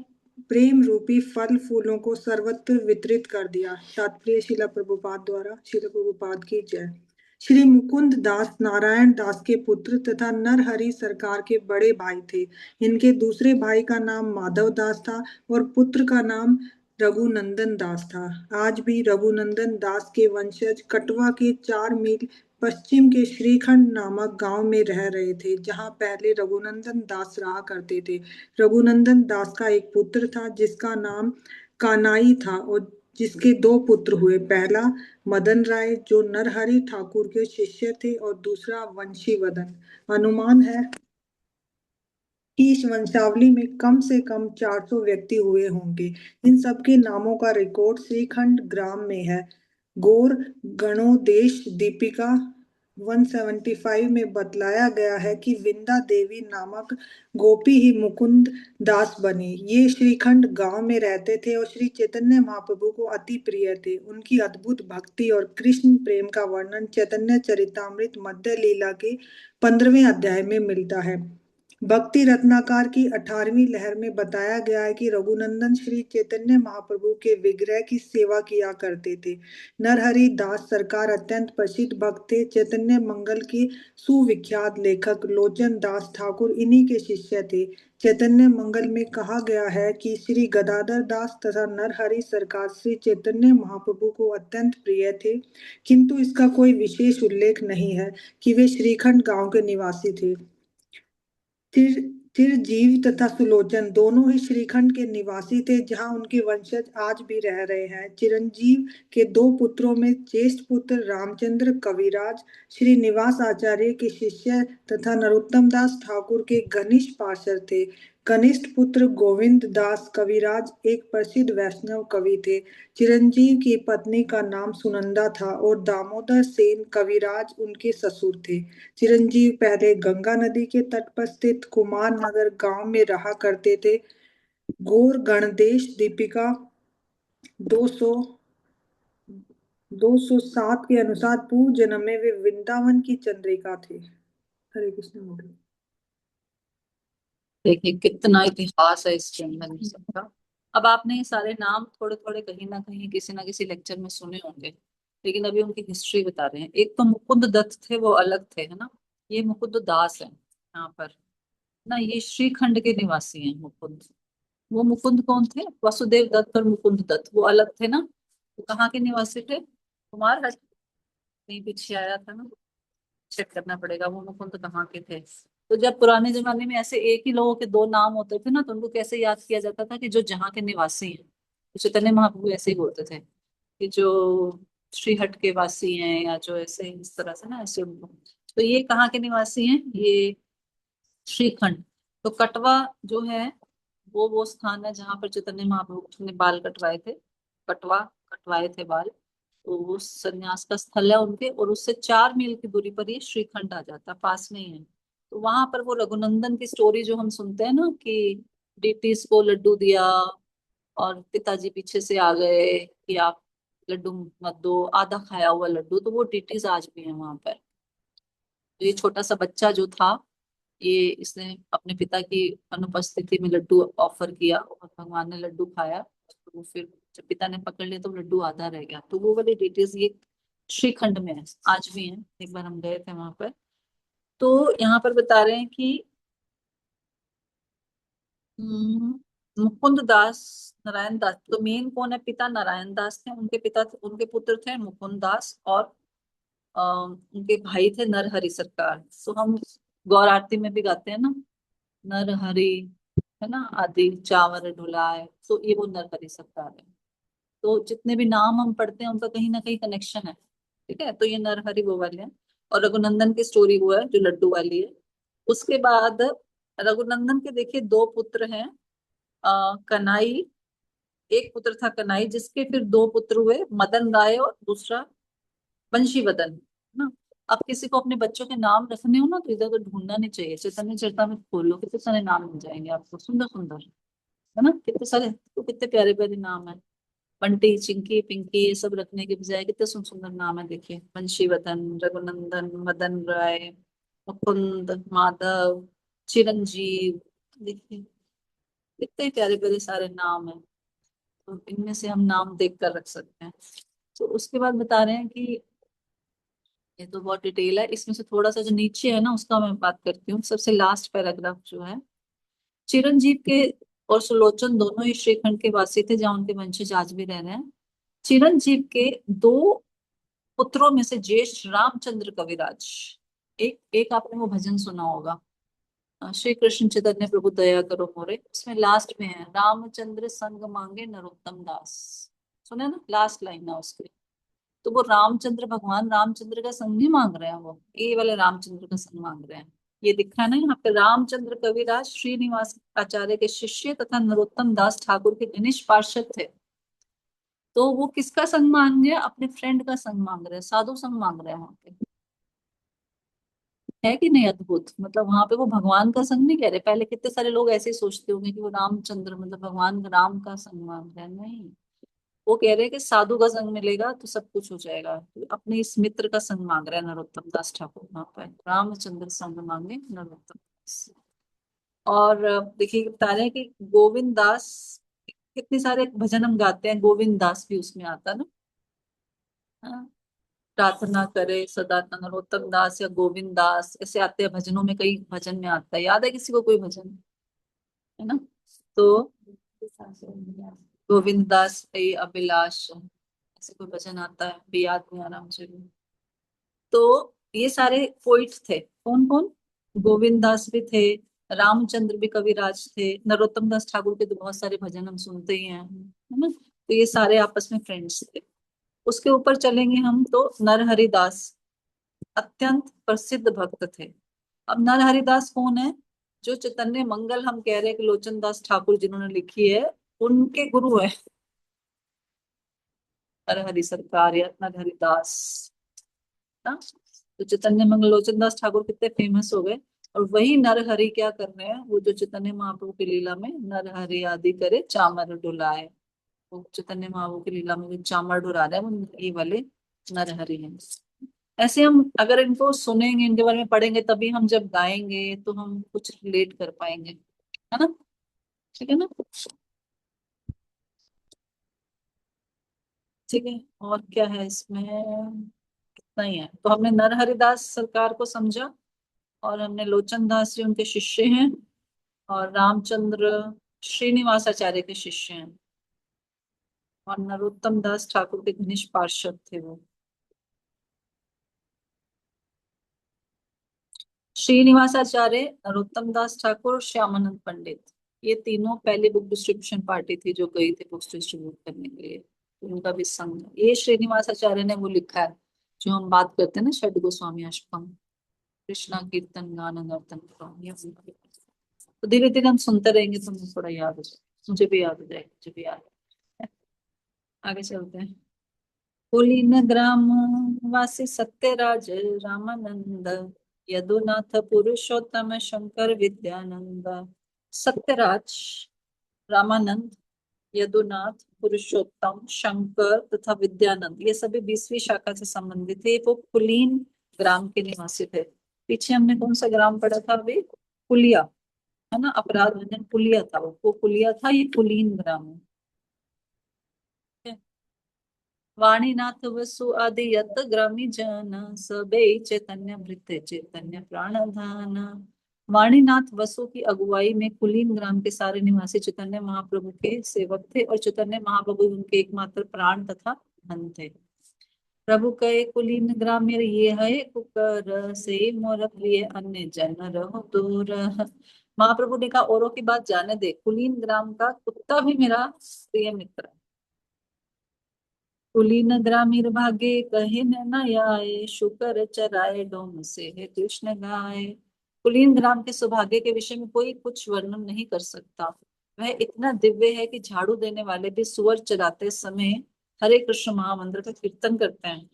प्रेम रूपी फल फूलों को सर्वत्र वितरित कर दिया। तात्पर्य शिला प्रभुपाद द्वारा। शिला प्रभुपाद की जय। श्री मुकुंद दास नारायण दास के पुत्र तथा नरहरि सरकार के बड़े भाई थे। इनके दूसरे भाई का नाम माधव दास था और पुत्र का नाम रघुनंदन दास था। आज भी रघुनंदन दास के वंशज कटवा के 4 मील पश्चिम के श्रीखंड नामक गांव में रह रहे थे, जहां पहले रघुनंदन दास रहा करते थे। रघुनंदन दास का एक पुत्र था जिसका नाम कानाई था और जिसके 2 पुत्र हुए। पहला मदन राय जो नरहरि ठाकुर के शिष्य थे और दूसरा वंशीवदन। अनुमान है कि इस वंशावली में कम से कम 400 व्यक्ति हुए होंगे। इन सबके नामों का रिकॉर्ड श्रीखंड ग्राम में है। गौर गणोदेश दीपिका 175 में बतलाया गया है कि विंदा देवी नामक गोपी ही मुकुंद दास बनी। ये श्रीखंड गांव में रहते थे और श्री चैतन्य महाप्रभु को अति प्रिय थे। उनकी अद्भुत भक्ति और कृष्ण प्रेम का वर्णन चैतन्य चरितामृत मध्य लीला के 15वें अध्याय में मिलता है। भक्ति रत्नाकर की 18वीं लहर में बताया गया है कि रघुनंदन श्री चैतन्य महाप्रभु के विग्रह की सेवा किया करते थे। नरहरि दास सरकार अत्यंत प्रसिद्ध भक्त थे। चैतन्य मंगल के सुविख्यात लेखक लोचन दास ठाकुर इन्हीं के शिष्य थे। चैतन्य मंगल में कहा गया है कि श्री गदाधर दास तथा नरहरि सरकार श्री चैतन्य महाप्रभु को अत्यंत प्रिय थे, किंतु इसका कोई विशेष उल्लेख नहीं है कि वे श्रीखंड गांव के निवासी थे। चिरजीव तथा सुलोचन दोनों ही श्रीखंड के निवासी थे, जहां उनके वंशज आज भी रह रहे हैं। चिरंजीव के 2 पुत्रों में ज्येष्ठ पुत्र रामचंद्र कविराज श्रीनिवास आचार्य के शिष्य तथा नरोत्तम दास ठाकुर के घनिष्ठ पार्षद थे। कनिष्ठ पुत्र गोविंद दास कविराज एक प्रसिद्ध वैष्णव कवि थे। चिरंजीव की पत्नी का नाम सुनंदा था और दामोदर सेन कविराज उनके ससुर थे। चिरंजीव पहले गंगा नदी के तट पर स्थित कुमार नगर गांव में रहा करते थे। गौर गणदेश दीपिका 207 के अनुसार पूर्व जन्म में वे वृंदावन की चंद्रिका थे। हरे कृष्ण मोदी। देखिए कितना इतिहास है इसके अंदर इन सबका। अब आपने ये सारे नाम थोड़े थोड़े कहीं ना कहीं किसी ना किसी लेक्चर में सुने होंगे, लेकिन अभी उनकी हिस्ट्री बता रहे हैं। एक तो मुकुंद दत्त थे, वो अलग थे, है ना। ये मुकुंद दास है यहाँ पर ना। ये श्रीखंड के निवासी हैं मुकुंद। वो मुकुंद कौन थे? वसुदेव दत्त और मुकुंद दत्त वो अलग थे ना। वो कहाँ के निवासी थे? कुमार हट कहीं पीछे आया था ना, चेक करना पड़ेगा वो मुकुंद कहाँ के थे। तो जब पुराने जमाने में ऐसे एक ही लोगों के दो नाम होते थे ना, तो उनको कैसे याद किया जाता था कि जो जहाँ के निवासी हैं। तो चैतन्य महाप्रभु ऐसे ही बोलते थे कि जो श्रीहट के वासी हैं, या जो ऐसे इस तरह से ना, ऐसे उनको। तो ये कहाँ के निवासी हैं? ये श्रीखंड। तो कटवा जो है वो स्थान है जहाँ पर चैतन्य महाप्रभु ने बाल कटवाए थे। कटवा कटवाए थे बाल। तो वो संन्यास का स्थल है उनके, और उससे 4 मील की दूरी पर ये श्रीखंड आ जाता है, पास में ही है। तो वहां पर वो रघुनंदन की स्टोरी जो हम सुनते हैं ना, कि डिटीज को लड्डू दिया और पिताजी पीछे से आ गए कि आप लड्डू मत दो, आधा खाया हुआ लड्डू, तो वो डिटीज आज भी है वहां पर। तो ये छोटा सा बच्चा जो था, ये इसने अपने पिता की अनुपस्थिति में लड्डू ऑफर किया, और भगवान ने लड्डू खाया। तो वो फिर जब पिता ने पकड़ लिया तो लड्डू आधा रह गया। तो वो वाली डिटेल्स ये श्रीखंड में है, आज भी है। एक बार हम गए थे वहां पर। तो यहाँ पर बता रहे हैं कि मुकुंद दास, नारायण दास। तो मेन कौन है? पिता नारायण दास थे, उनके पिता उनके पुत्र थे मुकुंद दास, और उनके भाई थे नरहरि सरकार। तो हम गौर आरती में भी गाते हैं ना, नरहरि, है ना, आदि चावर ढुलाए। तो ये वो नरहरि सरकार है। तो जितने भी नाम हम पढ़ते हैं उनका कहीं ना कहीं कनेक्शन है। ठीक है, तो ये नरहरि वो वाले हैं। और रघुनंदन की स्टोरी वो है जो लड्डू वाली है। उसके बाद रघुनंदन के देखिए दो पुत्र हैं, कनाई। एक पुत्र था कनाई, जिसके फिर दो पुत्र हुए, मदन राय और दूसरा वंशीवदन, ना। अब किसी को अपने बच्चों के नाम रखने हो ना, तो इधर उधर ढूंढना नहीं चाहिए। चैतन्य चरितामृत खोलो, कितने सारे नाम मिल जाएंगे आपको, सुंदर सुंदर, है ना। कितने सारे, तो कितने प्यारे प्यारे नाम है। बंटी, चिंकी, पिंकी, ये सब रखने के बजाय कितने सुंदर सुंदर नाम है। देखिए, वंशीवदन, रघुनंदन, मदन राय, मुकुंद, माधव, चिरंजीव। देखिए कितने प्यारे प्यारे सारे नाम है। तो इनमें से हम नाम देख कर रख सकते हैं। तो उसके बाद बता रहे हैं कि ये तो बहुत डिटेल है, इसमें से थोड़ा सा जो नीचे है ना उसका मैं बात करती हूँ। सबसे लास्ट पैराग्राफ जो है, चिरंजीव के और सुलोचन दोनों ही श्रीखंड के वासी थे, जहाँ उनके वंशज आज भी रह रहे हैं। चिरंजीव के दो पुत्रों में से ज्येष्ठ रामचंद्र कविराज। एक एक आपने वो भजन सुना होगा, श्री कृष्ण चैतन्य प्रभु दया करो मोरे। इसमें लास्ट में है, रामचंद्र संग मांगे नरोत्तम दास। सुने ना, लास्ट लाइन है उसके। तो वो रामचंद्र, भगवान रामचंद्र का संग नहीं मांग रहे हैं, वो ये वाले रामचंद्र का संग मांग रहे हैं। ये दिखा है ना यहाँ पे, रामचंद्र कविराज श्रीनिवास आचार्य के शिष्य तथा नरोत्तम दास ठाकुर के घनिष्ठ पार्षद थे। तो वो किसका संग मांग रहे हैं? अपने फ्रेंड का संग मांग रहे हैं, साधु संग मांग रहे हैं वहां पे। है कि नहीं अद्भुत? मतलब वहां पे वो भगवान का संग नहीं कह रहे। पहले कितने सारे लोग ऐसे ही सोचते होंगे कि वो रामचंद्र मतलब भगवान राम का संग मांग रहे हैं। नहीं, वो कह रहे हैं कि साधु का संग मिलेगा तो सब कुछ हो जाएगा। तो अपने इस मित्र का संग मांग रहे हैं नरोत्तम दास ठाकुर वहां पर। रामचंद्र संग मांगे नरोत्तम दास। और देखिए बता रहे हैं कि गोविंद दास, कितने सारे भजन हम गाते हैं, गोविंद दास भी उसमें आता है ना। हाँ, प्रार्थना करे सदा नरोत्तम दास या गोविंद दास, ऐसे आते हैं भजनों में, कई भजन में आता है। याद है किसी को कोई भजन, है ना? तो गोविंद दास पे अभिलाष, ऐसे कोई भजन आता है, भी याद नहीं आ रहा मुझे भी। तो ये सारे पोइट्स थे। कौन कौन? गोविंद दास भी थे, रामचंद्र भी कविराज थे, नरोत्तम दास ठाकुर के तो बहुत सारे भजन हम सुनते ही हैं, है ना। तो ये सारे आपस में फ्रेंड्स थे। उसके ऊपर चलेंगे हम तो नरहरि दास अत्यंत प्रसिद्ध भक्त थे। अब नरहरि दास कौन है? जो चैतन्य मंगल हम कह रहे हैं कि लोचन दास ठाकुर जिन्होंने लिखी है, उनके गुरु है नरहरि सरकार या नरहरि दास ना। तो चैतन्य मंगल लोचन दास ठाकुर कितने फेमस हो गए। और वही नरहरि क्या कर रहे हैं, वो जो चैतन्य महाप्रभु की लीला में नरहरि आदि करे चामर डुलाए। वो चैतन्य महाप्रभु की लीला में जो चामर डुला रहे हैं वो ये वाले नरहरि हैं। ऐसे हम अगर इनको सुनेंगे, इनके बारे में पढ़ेंगे, तभी हम जब गाएंगे तो हम कुछ रिलेट कर पाएंगे, है ना। ठीक है ना। ठीक है, और क्या है इसमें, इतना ही है। तो हमने नरहरिदास सरकार को समझा, और हमने लोचन दास जी उनके शिष्य हैं, और रामचंद्र श्रीनिवासाचार्य के शिष्य हैं, और नरोत्तम दास ठाकुर के घनिष्ठ पार्षद थे वो। श्रीनिवासाचार्य, नरोत्तम दास ठाकुर और श्यामानंद पंडित, ये तीनों पहली बुक डिस्ट्रीब्यूशन पार्टी थी जो गई थी बुक्स डिस्ट्रीब्यूट करने के लिए। तो उनका भी संघ है। ये श्रीनिवासाचार्य ने वो लिखा है जो हम बात करते हैं ना, षड गोस्वामी अष्टकम, कृष्णा कीर्तन गान नर्तन करो, ये उनका। तो धीरे धीरे हम सुनते रहेंगे तो हमें थोड़ा याद हो जाए, मुझे भी याद हो जाएगा, मुझे भी याद है। आगे चलते हैं। कुलीन ग्राम वासी सत्यराज रामानंद, यदुनाथ पुरुषोत्तम शंकर विद्यानंद। सत्यराज, रामानंद, यदुनाथ, पुरुषोत्तम, शंकर तथा विद्यानंद, ये सभी 20वीं शाखा से संबंधित थे। वो कुलीन ग्राम के निवासी थे। पीछे हमने कौन सा ग्राम पढ़ा था अभी, कुलिया, है ना, अपराध भंजन कुलिया था, वो कुलिया था, ये कुलीन ग्राम है। वाणीनाथ वसु आदि यत ग्रामी जन, सबे चैतन्य वृत्त चैतन्य प्राणधान। वाणीनाथ वसु की अगुवाई में कुलीन ग्राम के सारे निवासी चैतन्य महाप्रभु के सेवक थे, और चैतन्य महाप्रभु उनके एकमात्र प्राण तथा धन थे। प्रभु कहे कुलीन ग्राम मेरे ये है कुकर से मोर प्रिय अन्य जन रहो दूर। महाप्रभु ने कहा औरों की बात जाने दे, कुलीन ग्राम का कुत्ता भी मेरा प्रिय मित्र है। कुलीन ग्रामीण भागे कहे न आए, शुकर चराए डोम से है कृष्ण गाए। कुलीन ग्राम के सौभाग्य के विषय में कोई कुछ वर्णन नहीं कर सकता। वह इतना दिव्य है कि झाड़ू देने वाले भी सुअर चराते समय हरे कृष्ण महामंत्र का कीर्तन करते हैं।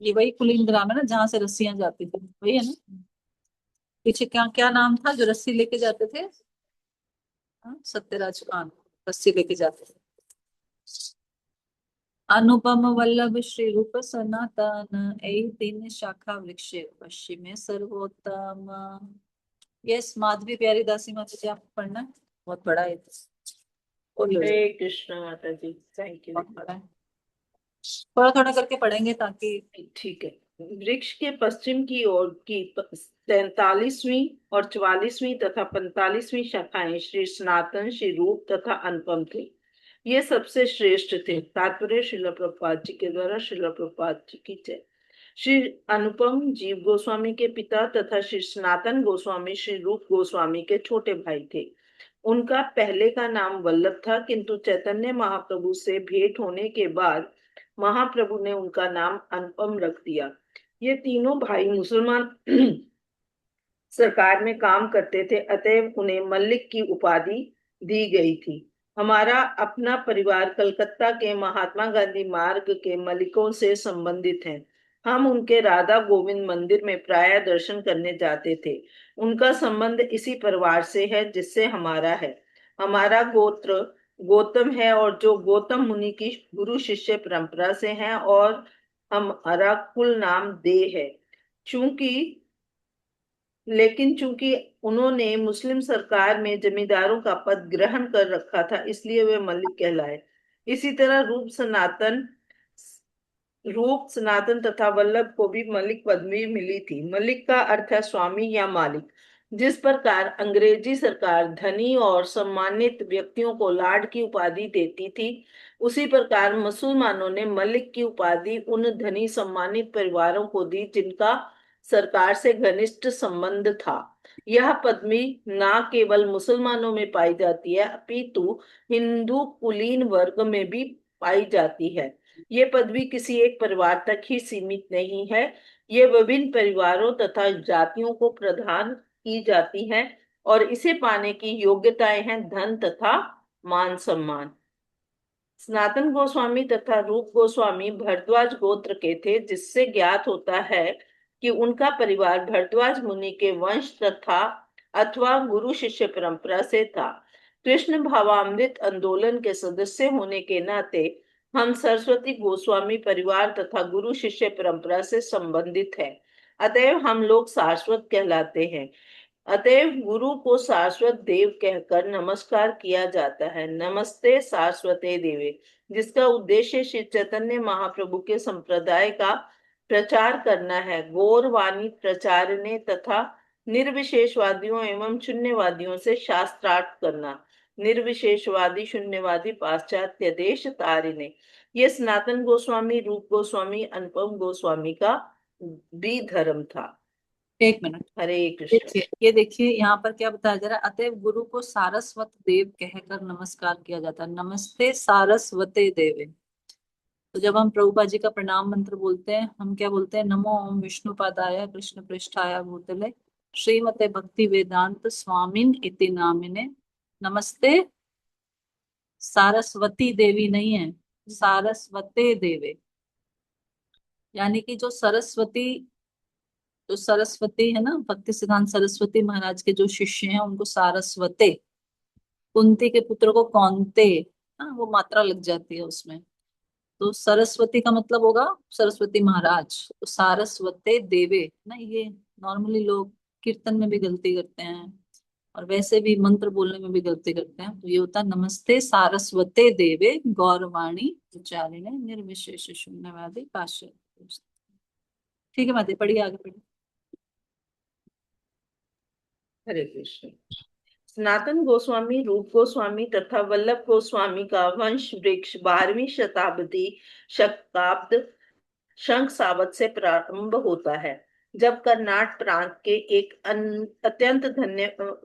ये वही कुलीन ग्राम है ना जहां से रस्सियां जाती थी, वही है ना। पीछे क्या क्या नाम था जो रस्सी लेके जाते थे, हाँ, सत्यराज खान रस्सी लेके जाते थे। अनुपम वल्लभ श्री रूप सनातन, ऐ तीन शाखा वृक्ष पश्चिमे सर्वोत्तम। यस, माधवी प्यारी दासी माता जी, आपको पढ़ना है, बहुत बड़ा है। बोलिए। हरे कृष्ण माता जी, थैंक यू। बहुत बड़ा है, थोड़ा थोड़ा करके पढ़ेंगे ताकि। ठीक है। वृक्ष के पश्चिम की ओर की 43वीं और 44वीं तथा 45वीं शाखाएं श्री सनातन, श्री रूप तथा अनुपम थे। ये सबसे श्रेष्ठ थे। तात्पर्य श्रील प्रभुपाद जी के द्वारा, श्रील प्रभुपाद जी की जय। श्री अनुपम जीव गोस्वामी के पिता तथा श्री सनातन गोस्वामी श्री रूप गोस्वामी के छोटे भाई थे। उनका पहले का नाम वल्लभ था, किंतु चैतन्य महाप्रभु से भेंट होने के बाद महाप्रभु ने उनका नाम अनुपम रख दिया। ये तीनों भाई मुसलमान सरकार में काम करते थे, अतएव उन्हें मल्लिक की उपाधि दी गई थी। हमारा अपना परिवार कलकत्ता के महात्मा गांधी मार्ग के मलिकों से संबंधित है। हम उनके राधा गोविंद मंदिर में प्राय दर्शन करने जाते थे। उनका संबंध इसी परिवार से है जिससे हमारा है। हमारा गोत्र गौतम है, और जो गौतम मुनि की गुरु शिष्य परंपरा से हैं, और हमारा कुल नाम दे है। चूंकि उन्होंने मुस्लिम सरकार में जमींदारों का पद ग्रहण कर रखा था, इसलिए वे मलिक कहलाए। इसी तरह रूप सनातन तथा वल्लभ को भी मलिक पदवी मिली थी। मलिक का अर्थ है स्वामी या मालिक। जिस प्रकार अंग्रेजी सरकार धनी और सम्मानित व्यक्तियों को लार्ड की उपाधि देती थी, उसी प्रकार मुसलमानों ने मलिक की उपाधि उन धनी सम्मानित परिवारों को दी जिनका सरकार से घनिष्ठ संबंध था। यह पदवी न केवल मुसलमानों में पाई जाती है, अपितु हिंदू कुलीन वर्ग में भी पाई जाती है। ये पदवी किसी एक परिवार तक ही सीमित नहीं है, ये विभिन्न परिवारों तथा जातियों को प्रदान की जाती है, और इसे पाने की योग्यताएं हैं धन तथा मान सम्मान। सनातन गोस्वामी तथा रूप गोस्वामी भरद्वाज गोत्र के थे, जिससे ज्ञात होता है कि उनका परिवार भरद्वाज मुनि के वंश तथा अथवा गुरु शिष्य परंपरा से था। कृष्ण भावामृत आंदोलन के सदस्य होने के नाते हम सरस्वती गोस्वामी परिवार तथा गुरु शिष्य परंपरा से संबंधित हैं, अतएव हम लोग सारस्वत कहलाते हैं। अतएव गुरु को शाश्वत देव कहकर नमस्कार किया जाता है। नमस्ते सारस्वते देवे, जिसका उद्देश्य श्री चैतन्य महाप्रभु के संप्रदाय का प्रचार करना है। गौरवाणी प्रचारने तथा निर्विशेषवादियों एवं शून्यवादियों से शास्त्रार्थ करना। निर्विशेषवादी शून्यवादी पाश्चात्य देश तारिणे। ये सनातन गोस्वामी, रूप गोस्वामी, अनुपम गोस्वामी का भी धर्म था। एक मिनट, हरे कृष्ण। देखिए ये देखिए यहाँ पर क्या बताया जा रहा है। अतएव गुरु को सारस्वत देव कहकर नमस्कार किया जाता है। नमस्ते सारस्वते देवे। तो जब हम प्रभुपा जी का प्रणाम मंत्र बोलते हैं, हम क्या बोलते हैं? नमो ओम विष्णु पादाय कृष्ण पृष्ठाय भूतले श्रीमते भक्ति वेदांत स्वामिन इति नामिने नमस्ते सारस्वती देवी नहीं है, सारस्वते देवे। यानी कि जो सरस्वती है ना, भक्ति सिद्धांत सरस्वती महाराज के जो शिष्य हैं उनको सारस्वते, कुंती के पुत्र को कौनते, हाँ वो मात्रा लग जाती है उसमें। तो सरस्वती का मतलब होगा सरस्वती महाराज। तो सारस्वते देवे ना, ये नॉर्मली लोग कीर्तन में भी गलती करते हैं और वैसे भी मंत्र बोलने में भी गलती करते हैं। तो ये होता है नमस्ते सारस्वते देवे गौरवाणी प्रचारिणे निर्विशेष शून्यवादी पाश्चात्य। ठीक है माते, पढ़िए आगे पढ़िए। हरे कृष्ण। सनातन गोस्वामी, रूप गोस्वामी तथा वल्लभ गोस्वामी का वंश वृक्ष 12वीं शताब्दी शकाब्द शंखसावत से प्रारंभ होता है, जब कर्नाट प्रांत के एक अत्यंत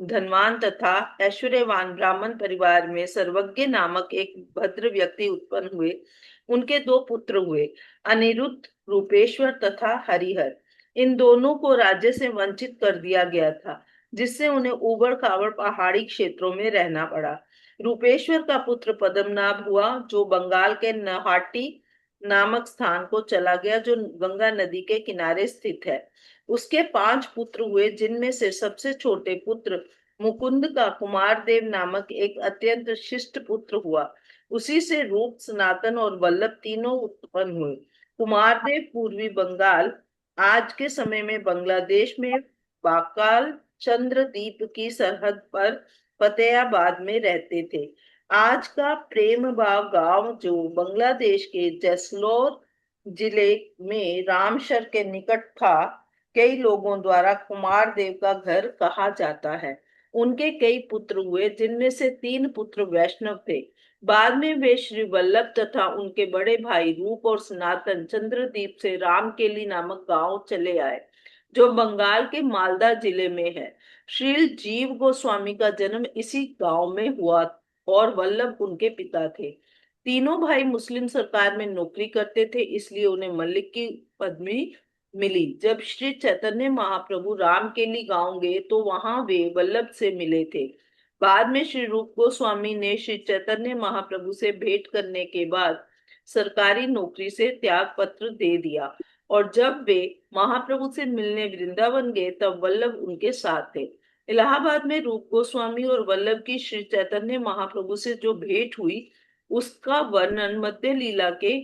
धनवान तथा ऐश्वर्यवान ब्राह्मण परिवार में सर्वज्ञ नामक एक भद्र व्यक्ति उत्पन्न हुए। उनके 2 पुत्र हुए, अनिरुद्ध, रूपेश्वर तथा हरिहर। इन दोनों को राज्य से वंचित कर दिया गया था, जिससे उन्हें ऊबड़ खाबड़ पहाड़ी क्षेत्रों में रहना पड़ा। रूपेश्वर का पुत्र पद्मनाभ हुआ, जो बंगाल के नौहाटी नामक स्थान को चला गया, जो गंगा नदी के किनारे स्थित है। उसके 5 पुत्र हुए, जिनमें से सबसे छोटे पुत्र मुकुंद का कुमारदेव नामक एक अत्यंत शिष्ट पुत्र हुआ। उसी से रूप, सनातन और वल्लभ तीनों उत्पन्न हुए। कुमारदेव पूर्वी बंगाल, आज के समय में बांग्लादेश में बाकाल चंद्रदीप की सरहद पर फतेहाबाद में रहते थे। आज का प्रेमबाग गांव, जो बांग्लादेश के जैसलमेर जिले में रामसर के निकट था, कई लोगों द्वारा कुमारदेव का घर कहा जाता है। उनके कई पुत्र हुए, जिनमें से 3 पुत्र वैष्णव थे। बाद में वे श्री वल्लभ तथा उनके बड़े भाई रूप और सनातन चंद्रदीप से रामकेली नामक गांव चले आए, जो बंगाल के मालदा जिले में है। श्री जीव गोस्वामी का जन्म इसी गांव में हुआ और वल्लभ उनके पिता थे। तीनों भाई मुस्लिम सरकार में नौकरी करते थे, इसलिए उन्हें मलिक की पदवी मिली। जब श्री चैतन्य महाप्रभु रामकेली गांव गए तो वहां वे वल्लभ से मिले थे। बाद में श्री रूप गोस्वामी ने श्री चैतन्य महाप्रभु से भेंट करने के बाद सरकारी नौकरी से त्याग पत्र दे दिया, और जब वे महाप्रभु से मिलने वृंदावन गए तब वल्लभ उनके साथ थे। इलाहाबाद में रूप गोस्वामी और वल्लभ की श्री चैतन्य महाप्रभु से जो भेंट हुई, उसका वर्णन मध्य लीला के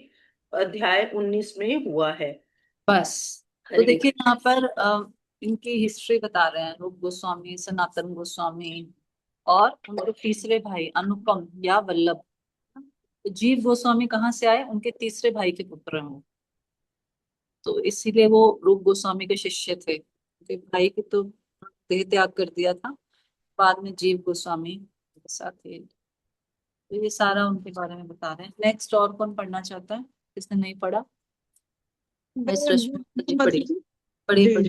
अध्याय 19 में हुआ है। बस तो देखिए यहाँ पर इनकी हिस्ट्री बता रहे हैं, रूप गोस्वामी, सनातन गोस्वामी और उनके तीसरे भाई अनुपम या वल्लभ। तो जीव गोस्वामी कहाँ से आए? उनके तीसरे भाई के पुत्र हैं वो। तो इसीलिए वो रूप गोस्वामी के शिष्य थे। उनके भाई के तो देह त्याग कर दिया था, बाद में जीव गोस्वामी के साथ थे। तो ये सारा उनके बारे में बता रहे हैं। नेक्स्ट और कौन पढ़ना चाहता है? किसने नहीं पढ़ा? पढ़िए।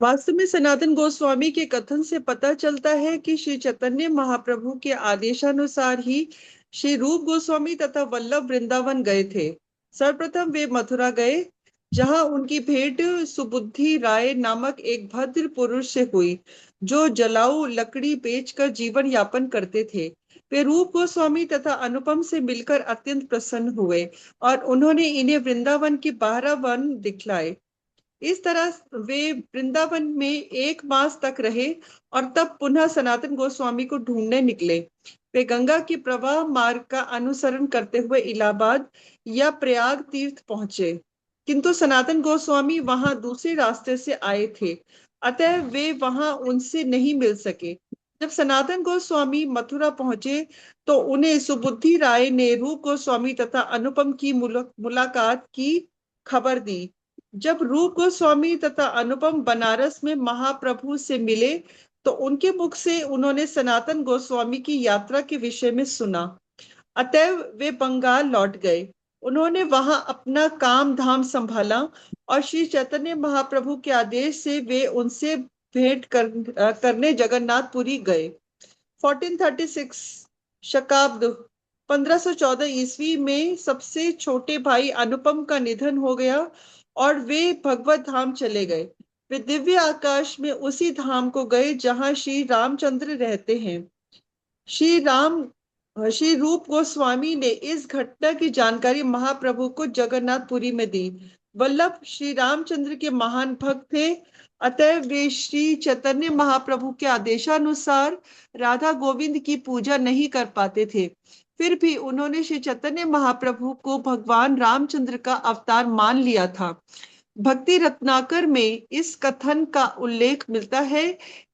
वास्तव में सनातन गोस्वामी के कथन से पता चलता है कि श्री चैतन्य महाप्रभु के आदेशानुसार ही श्री रूप गोस्वामी तथा वल्लभ वृंदावन गए थे। सर्वप्रथम वे मथुरा गए, जहां उनकी भेंट सुबुद्धि राय नामक एक भद्र पुरुष से हुई, जो जलाऊ लकड़ी बेचकर जीवन यापन करते थे। वे रूप गोस्वामी तथा अनुपम से मिलकर अत्यंत प्रसन्न हुए और उन्होंने इन्हें वृंदावन के 12 वन दिखलाए। इस तरह वे वृंदावन में 1 मास तक रहे और तब पुनः सनातन गोस्वामी को ढूंढने निकले। वे गंगा के प्रवाह मार्ग का अनुसरण करते हुए इलाहाबाद या प्रयाग तीर्थ पहुंचे, किंतु सनातन गोस्वामी वहां दूसरे रास्ते से आए थे। अतः वे वहां उनसे नहीं मिल सके। जब सनातन गोस्वामी मथुरा पहुंचे तो उन्हें सुबुद्धि राय ने रूप गोस्वामी तथा अनुपम की मुलाकात की खबर दी। जब रूप गोस्वामी तथा अनुपम बनारस में महाप्रभु से मिले तो उनके मुख से उन्होंने सनातन गोस्वामी की यात्रा के विषय में सुना। अतएव वे बंगाल लौट गए। उन्होंने वहां अपना काम धाम संभाला और श्री चैतन्य महाप्रभु के आदेश से वे उनसे करने जगन्नाथपुरी गए। 1436 शकाब्द 1514 ईस्वी में सबसे छोटे भाई अनुपम का निधन हो गया और वे भगवत धाम चले गए। वे दिव्य आकाश में उसी धाम को गए जहां श्री रामचंद्र रहते हैं। श्री रूप गोस्वामी ने इस घटना की जानकारी महाप्रभु को जगन्नाथपुरी में दी। वल्लभ श्री रामचंद्र के महान भक्त थे, अतः वे श्री चैतन्य महाप्रभु के आदेशानुसार राधा गोविंद की पूजा नहीं कर पाते थे। फिर भी उन्होंने श्री चैतन्य महाप्रभु को भगवान रामचंद्र का अवतार मान लिया था। भक्ति रत्नाकर में इस कथन का उल्लेख मिलता है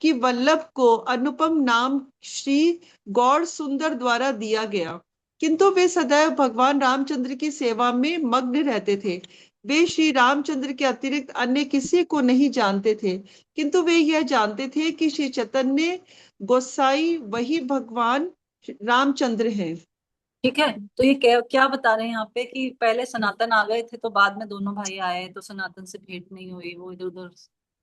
कि वल्लभ को अनुपम नाम श्री गौर सुंदर द्वारा दिया गया, किंतु वे सदैव भगवान रामचंद्र की सेवा में मग्न रहते थे। वे श्री रामचंद्र के अतिरिक्त अन्य किसी को नहीं जानते थे, किंतु वे यह जानते थे कि श्री चैतन्य गोसाई वही भगवान रामचंद्र हैं। ठीक है। तो ये क्या क्या बता रहे हैं यहाँ पे कि पहले सनातन आ गए थे तो बाद में दोनों भाई आए तो सनातन से भेंट नहीं हुई, वो इधर उधर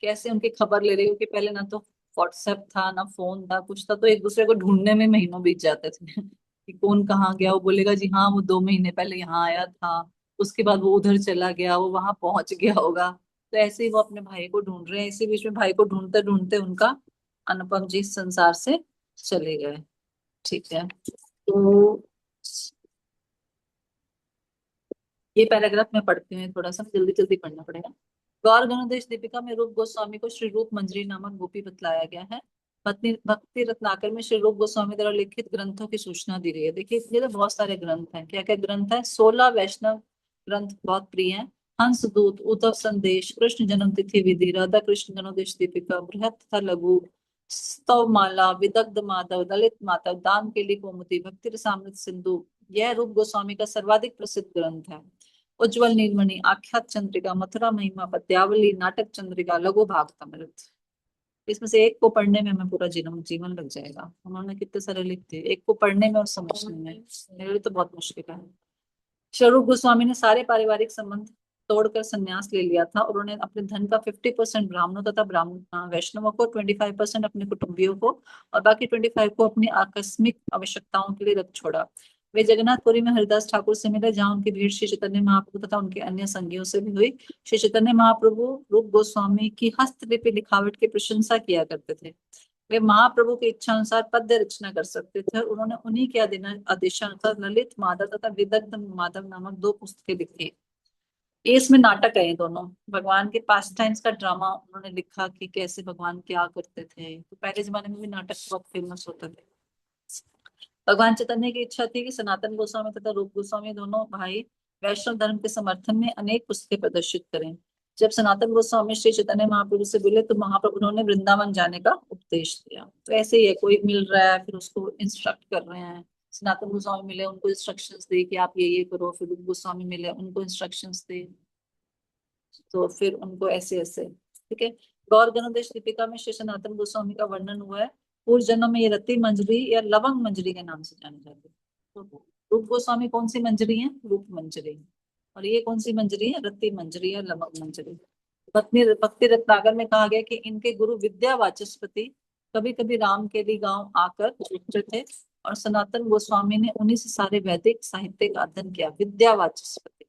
कैसे उनकी खबर ले रही, क्योंकि पहले ना तो व्हाट्सएप था ना फोन था कुछ था, तो एक दूसरे को ढूंढने में महीनों बीत जाते थे कि कौन कहाँ गया। वो बोलेगा जी हाँ वो 2 महीने पहले यहाँ आया था, उसके बाद वो उधर चला गया, वो वहां पहुंच गया होगा। तो ऐसे ही वो अपने भाई को ढूंढ रहे हैं। इसी बीच में भाई को ढूंढते ढूंढते उनका अनुपम जी इस संसार से चले गए। ठीक है। तो ये पैराग्राफ मैं पढ़ती हूँ, थोड़ा सा जल्दी जल्दी पढ़ना पड़ेगा। गौर गणोदेश दीपिका में रूप गोस्वामी को श्री रूप मंजरी नामक गोपी बतलाया गया है। पत्नी भक्ति रत्नाकर में श्री रूप गोस्वामी द्वारा लिखित ग्रंथों की सूचना दी गई है। देखिए ये तो बहुत सारे ग्रंथ हैं। क्या क्या ग्रंथ है? 16 वैष्णव ग्रंथ बहुत प्रिय हैं। हंस दूत, उद्धव संदेश, कृष्ण जन्म तिथि विधि, राधा कृष्ण गणोदेश दीपिका, बृहत तथा लघु, स्तव माला, विदग्ध माधव, दलित माधव, दान के लिए कौमुदी, भक्ति रसामृत सिंधु, यह रूप गोस्वामी का सर्वाधिक प्रसिद्ध ग्रंथ है। उज्जवल नीलमणि, आख्यात चंद्रिका, मथुरा महिमा, पद्यावली, नाटक चंद्रिका, लघु भागवतामृत, इसमें से एक को पढ़ने में हमें पूरा जीवन लग जाएगा। उन्होंने कितने सारे लिखते, एक को पढ़ने में और समझने में मेरे लिए तो बहुत मुश्किल है। स्वरूप गोस्वामी ने सारे पारिवारिक संबंध तोड़कर संन्यास ले लिया था और उन्होंने अपने धन का 50% ब्राह्मणों तथा ब्राह्मण वैष्णवों को, 25% अपने कुटुंबियों को और बाकी 25 को अपनी आकस्मिक आवश्यकताओं के लिए रख छोड़ा। वे जगन्नाथपुरी में हरिदास ठाकुर से मिले, जहां उनकी भेंट श्री चैतन्य महाप्रभु तथा उनके अन्य संगियों से भी हुई। श्री चैतन्य महाप्रभु रूप गोस्वामी की हस्तलिपि लिखावट की प्रशंसा किया करते थे। वे महाप्रभु की इच्छा अनुसार पद्य रचना कर सकते थे और उन्होंने उन्हीं के आदेशानुसार ललित माधव तथा विदग्ध माधव नामक 2 पुस्तकें लिखी। ये इसमें नाटक है, ये दोनों भगवान के पास टाइम्स का ड्रामा उन्होंने लिखा कि कैसे भगवान क्या करते थे। तो पहले जमाने में भी नाटक बहुत फेमस होते थे। भगवान चैतन्य की इच्छा थी कि सनातन गोस्वामी तथा रूप गोस्वामी दोनों भाई वैष्णव धर्म के समर्थन में अनेक पुस्तकें प्रदर्शित करें। जब सनातन गोस्वामी श्री चैतन्य महाप्रभु से मिले तो महाप्रभु ने वृंदावन जाने का उपदेश दिया। तो ऐसे ही है, कोई मिल रहा है फिर उसको इंस्ट्रक्ट कर रहे हैं। सनातन गोस्वामी मिले, उनको इंस्ट्रक्शंस दे कि आप ये करो, फिर रूप गोस्वामी मिले, उनको इंस्ट्रक्शंस दे, तो फिर उनको ऐसे ऐसे। ठीक है। गौर गणोदेश दीपिका में श्री सनातन गोस्वामी का वर्णन हुआ है। पूर्व जन्म में ये रति मंजरी या लवंग मंजरी के नाम से जाने जाते हैं। तो रूप गोस्वामी कौन सी मंजरी है? रूप मंजरी। और ये कौन सी मंजरी है? रति मंजरी या लवंग मंजरी। पत्नी भक्ति रत्नाकर में कहा गया कि इनके गुरु विद्या वाचस्पति कभी कभी राम के लिए गांव आकर रुकते थे और सनातन गोस्वामी ने उन्हीं से सारे वैदिक साहित्य का अध्ययन किया। विद्या वाचस्पति,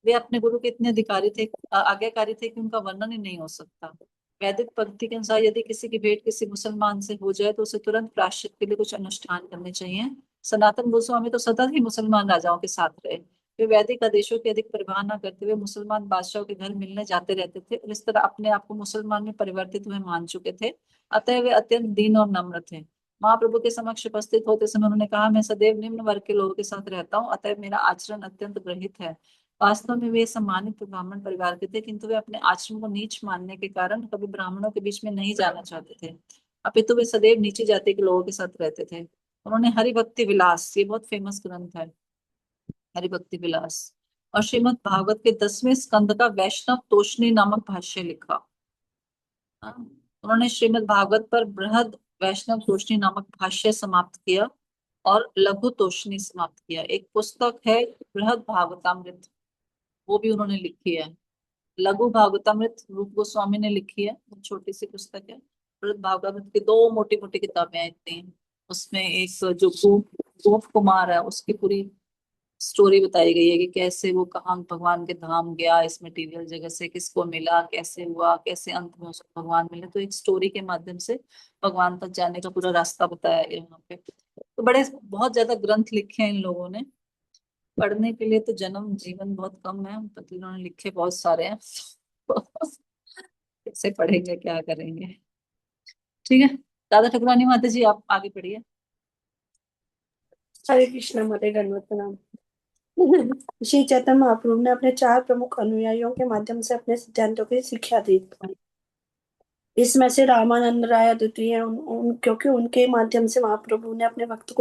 वे अपने गुरु के इतने अधिकारी थे, आज्ञाकारी थे कि उनका वर्णन ही नहीं हो सकता। वैदिक पद्धति के अनुसार यदि किसी की भेंट किसी मुसलमान से हो जाए तो उसे तुरंत प्रायश्चित के लिए कुछ अनुष्ठान करने चाहिए। सनातन गोस्वामी तो सतत ही मुसलमान राजाओं के साथ रहे। वे वैदिक आदेशों की अधिक परवाह न करते हुए मुसलमान बादशाहों के घर मिलने जाते रहते थे और इस तरह अपने आप को मुसलमान में परिवर्तित हुए मान चुके थे। अतः वे अत्यंत दीन और नम्र थे। महाप्रभु के समक्ष उपस्थित होते समय उन्होंने कहा, मैं सदैव निम्न वर्ग के लोगों के साथ रहता हूँ, अतः मेरा आचरण अत्यंत ग्रहित है। वास्तव में वे सम्मानित ब्राह्मण परिवार के थे, किंतु वे अपने आश्रम को नीच मानने के कारण कभी ब्राह्मणों के बीच में नहीं जाना चाहते थे, अपितु वे सदैव नीची जाति के लोगों के साथ रहते थे। उन्होंने हरिभक्ति विलास, ये बहुत फेमस ग्रंथ है, हरिभक्ति विलास, और श्रीमद् भागवत के 10वें स्कंद का वैष्णव तोषणी नामक भाष्य लिखा। हाँ, उन्होंने श्रीमद् भागवत पर बृहद वैष्णव तोषणी नामक भाष्य समाप्त किया और लघु तोषणी समाप्त किया। एक पुस्तक है बृहद भागवतामृत, वो भी उन्होंने लिखी है। लघु भागवतामृत रूप गोस्वामी ने लिखी है, वो छोटी सी पुस्तक है। बृहद भागवतामृत की दो मोटी मोटी किताबें हैं इतनी, उसमें एक जो गोप कुमार है उसकी पूरी स्टोरी बताई गई है कि कैसे वो कहाँ भगवान के धाम गया, इस मटेरियल जगह से किसको मिला, कैसे हुआ, कैसे अंत में उसको भगवान मिले। तो एक स्टोरी के माध्यम से भगवान तक जाने का पूरा रास्ता बताया गया वहाँ पे। तो बड़े बहुत ज्यादा ग्रंथ लिखे हैं इन लोगों ने, पढ़ने के लिए तो जन्म जीवन बहुत कम है, पर इन्होंने लिखे बहुत सारे हैं। कैसे पढ़ेंगे, क्या करेंगे। ठीक है, दादा ठकुरानी माता जी आप आगे पढ़िए। हरे कृष्णा माते दंडवत प्रणाम। श्री चैतन्य महाप्रभु ने अपने 4 प्रमुख अनुयायियों के माध्यम से अपने सिद्धांतों की शिक्षा दी। इसमें से रामानंद राय अद्वितीय हैं, क्योंकि उनके माध्यम से महाप्रभु ने अपने भक्त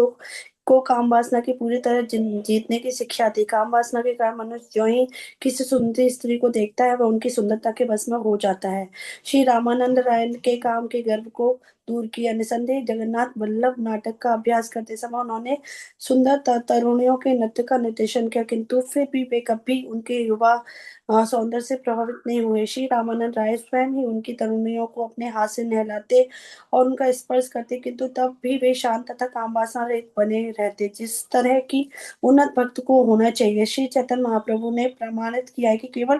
को काम वासना की पूरी तरह जीतने की शिक्षा दी। काम वासना के कारण मनुष्य जो ही किसी सुंदर स्त्री को देखता है वह उनकी सुंदरता के बस में हो जाता है। श्री रामानंद राय के काम के गर्व को दूर किया। निसंदेह जगन्नाथ वल्लभ नाटक का अभ्यास करते समय उन्होंने सुंदर तरुणियों के नृत्य का निर्देशन किया, किंतु फिर भी वे कभी उनके युवा सौंदर्य से प्रभावित नहीं हुए। श्री रामानंद राय स्वयं ही उनकी तरुणियों को अपने हाथ से नहलाते और उनका स्पर्श करते, किंतु तब भी वे शांत तथा काम वासना रहित बने रहते, जिस तरह की उन्नत भक्त को होना चाहिए। श्री चैतन्य महाप्रभु ने प्रमाणित किया है कि केवल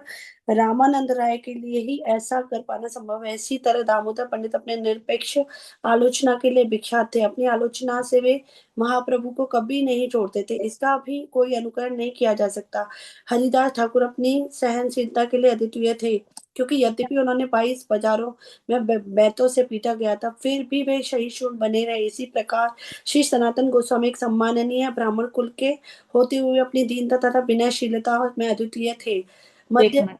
रामानंद राय के लिए ही ऐसा कर पाना संभव है। इसी तरह दामोदर पंडित अपने निरपेक्ष आलोचना के लिए विख्यात थे। अपनी आलोचना से वे महाप्रभु को कभी नहीं छोड़ते थे, इसका भी कोई अनुकरण नहीं किया जा सकता। हरिदास ठाकुर अपनी सहनशीलता के लिए अद्वितीय थे, क्योंकि यद्यपि उन्होंने 22 बाजारों में बैतों से पीटा गया था, फिर भी वे सहिष्णु बने रहे। इसी प्रकार श्री सनातन गोस्वामी एक सम्माननीय ब्राह्मण कुल के होते हुए अपनी दीनता तथा विनयशीलता में अद्वितीय थे। एक मध्य मिनट,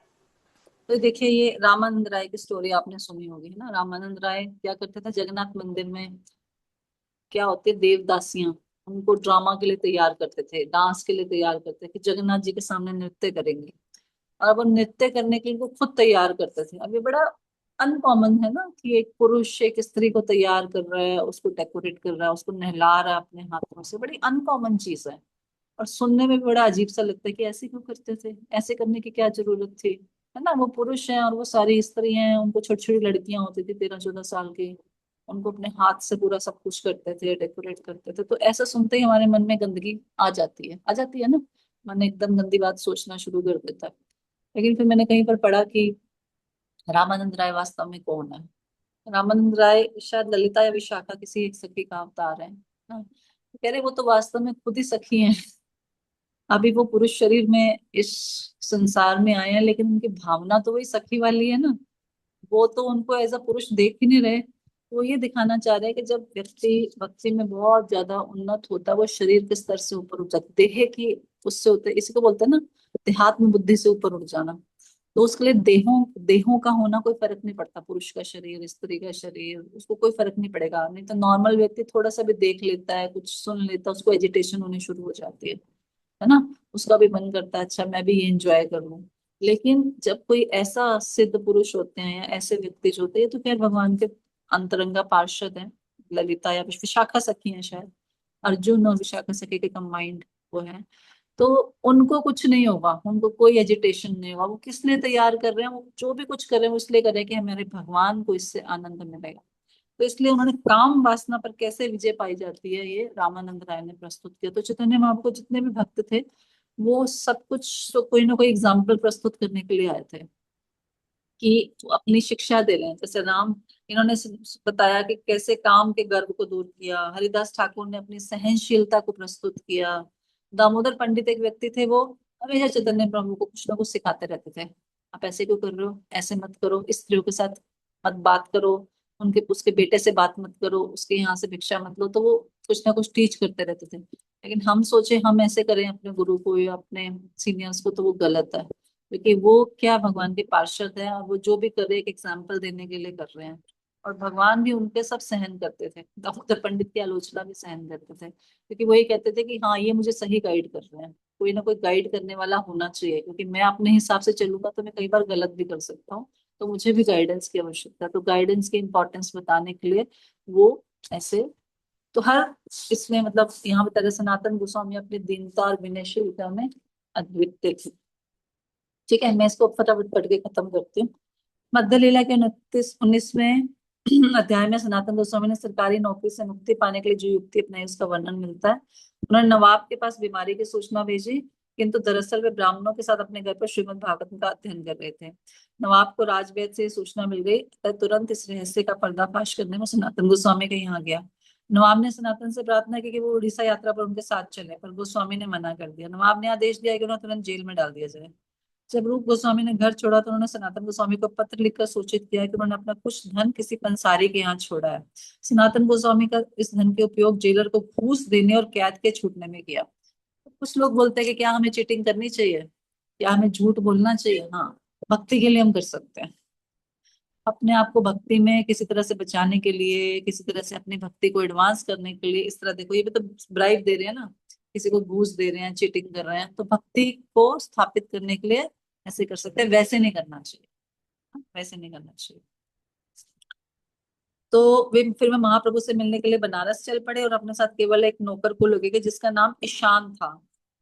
तो देखिए ये रामानंद राय की स्टोरी आपने सुनी होगी, है ना। रामानंद राय क्या करते थे, जगन्नाथ मंदिर में क्या होते देवदासियां, उनको ड्रामा के लिए तैयार करते थे, डांस के लिए तैयार करते थे कि जगन्नाथ जी के सामने नृत्य करेंगे, और वो नृत्य करने के लिए उनको खुद तैयार करते थे। अब ये बड़ा अनकॉमन है ना कि एक पुरुष एक स्त्री को तैयार कर रहा है, उसको डेकोरेट कर रहा है, उसको नहला रहा है अपने हाथों से, बड़ी अनकॉमन चीज है। और सुनने में भी बड़ा अजीब सा लगता है कि ऐसे क्यों करते थे, ऐसे करने की क्या जरूरत थी, है ना। वो पुरुष हैं और वो सारी स्त्री हैं, उनको छोटी छोटी लड़कियां होती थी 13-14 साल की, उनको अपने हाथ से पूरा सब कुछ करते थे, डेकोरेट करते थे। तो ऐसा सुनते ही हमारे मन में गंदगी आ जाती है ना, मन एकदम गंदी बात सोचना शुरू कर देता है। लेकिन फिर मैंने कहीं पर पढ़ा कि रामानंद राय वास्तव में कौन है। रामानंद राय शायद ललिता या विशाखा किसी एक सखी का अवतार है ना। तो कह रहे वो तो वास्तव में खुद ही सखी हैं। अभी वो पुरुष शरीर में इस संसार में आए हैं, लेकिन उनकी भावना तो वही सखी वाली है ना। वो तो उनको एज अ पुरुष देख ही नहीं रहे। वो ये दिखाना चाह रहे हैं कि जब व्यक्ति भक्ति में बहुत ज्यादा उन्नत होता है, वो शरीर के स्तर से ऊपर उठ जाता है, देह की उससे होते, इसी को बोलते हैं ना देहात्म बुद्धि से ऊपर उठ जाना। तो उसके लिए देहों देहों का होना कोई फर्क नहीं पड़ता, पुरुष का शरीर स्त्री का शरीर उसको कोई फर्क नहीं पड़ेगा। नहीं तो नॉर्मल व्यक्ति थोड़ा सा भी देख लेता है, कुछ सुन लेता है, उसको एजिटेशन होनी शुरू हो जाती है ना। उसका भी मन करता है अच्छा मैं भी ये एंजॉय कर लूं। लेकिन जब कोई ऐसा सिद्ध पुरुष होते हैं या ऐसे व्यक्ति जो होते हैं, तो खैर भगवान के अंतरंगा पार्षद हैं, ललिता या विशाखा सखी हैं शायद, अर्जुन और विशाखा सखी के कंबाइंड वो है। तो उनको कुछ नहीं होगा, उनको कोई एजिटेशन नहीं होगा। वो किस लिए तैयार कर रहे हैं, वो जो भी कुछ कर रहे हैं वो इसलिए कर रहे हैं कि हमारे भगवान को इससे आनंद मिलेगा। तो इसलिए उन्होंने काम वासना पर कैसे विजय पाई जाती है ये रामानंद राय ने प्रस्तुत किया। तो चैतन्य महाप्रभु को जितने भी भक्त थे वो सब कुछ तो कोई ना कोई एग्जाम्पल प्रस्तुत करने के लिए आए थे कि वो अपनी शिक्षा दे रहे हैं। जैसे राम, इन्होंने बताया कि कैसे काम के गर्व को दूर किया। हरिदास ठाकुर ने अपनी सहनशीलता को प्रस्तुत किया। दामोदर पंडित एक व्यक्ति थे, वो हमेशा चैतन्य प्रभु को कुछ ना कुछ सिखाते रहते थे। आप ऐसे क्यों कर रहे हो, ऐसे मत करो, स्त्रियों के साथ मत बात करो, उनके उसके बेटे से बात मत करो, उसके यहाँ से भिक्षा मत लो। तो वो कुछ ना कुछ टीच करते रहते थे। लेकिन हम सोचे हम ऐसे करें अपने गुरु को या अपने सीनियर्स को, तो वो गलत है, क्योंकि वो क्या भगवान के पार्षद हैं और वो जो भी करे एक एग्जाम्पल देने के लिए कर रहे हैं। और भगवान भी उनके सब सहन करते थे, दामोदर पंडित की आलोचना भी सहन करते थे, क्योंकि वही कहते थे कि हाँ ये मुझे सही गाइड कर रहे हैं। कोई ना कोई गाइड करने वाला होना चाहिए, क्योंकि मैं अपने हिसाब से चलूंगा तो मैं कई बार गलत भी कर सकता हूँ। तो मुझे भी गाइडेंस की आवश्यकता है, तो गाइडेंस की इंपॉर्टेंस बताने के लिए वो ऐसे, तो हर इसमें मतलब यहाँ बताया गया, सनातन गोस्वामी अपनी दीनता और विनयशीलता में अद्वितीय थे। ठीक है, मैं इसको फटाफट पढ़ के खत्म करती हूँ। मध्य लीला के 19वें अध्याय में सनातन गोस्वामी ने सरकारी नौकरी से मुक्ति पाने के लिए जो युक्ति अपनाई उसका वर्णन मिलता है। उन्होंने नवाब के पास बीमारी की सूचना भेजी, किंतु दरअसल वे ब्राह्मणों के साथ अपने घर पर श्रीमद् भागवत का अध्ययन कर रहे थे। नवाब को राजवैद्य से सूचना मिल गई, अतः तुरंत इस रहस्य का पर्दाफाश करने में सनातन गोस्वामी के यहाँ गया। नवाब ने सनातन से प्रार्थना की कि वो उड़ीसा यात्रा पर उनके साथ चले, पर गोस्वामी ने मना कर दिया। नवाब ने आदेश दिया कि उन्हें तुरंत जेल में डाल दिया जाए। जब रूप गोस्वामी ने घर छोड़ा तो उन्होंने सनातन गोस्वामी को पत्र लिखकर सूचित किया कि उन्होंने अपना कुछ धन किसी पंसारी के यहाँ छोड़ा है। सनातन गोस्वामी का इस धन के उपयोग जेलर को घूस देने और कैद के छूटने में किया। तो कुछ लोग बोलते हैं कि क्या हमें चीटिंग करनी चाहिए, क्या हमें झूठ बोलना चाहिए? हाँ, भक्ति के लिए हम कर सकते हैं। अपने आप को भक्ति में किसी तरह से बचाने के लिए, किसी तरह से अपनी भक्ति को एडवांस करने के लिए, इस तरह देखो ये भी तो ब्राइब दे रहे हैं ना, किसी को घूस दे रहे हैं, चीटिंग कर रहे हैं, तो भक्ति को स्थापित करने के लिए ऐसे कर सकते हैं। वैसे नहीं करना चाहिए, वैसे नहीं करना चाहिए। तो वे फिर मैं महाप्रभु से मिलने के लिए बनारस चल पड़े और अपने साथ केवल एक नौकर को ले गए जिसका नाम ईशान था।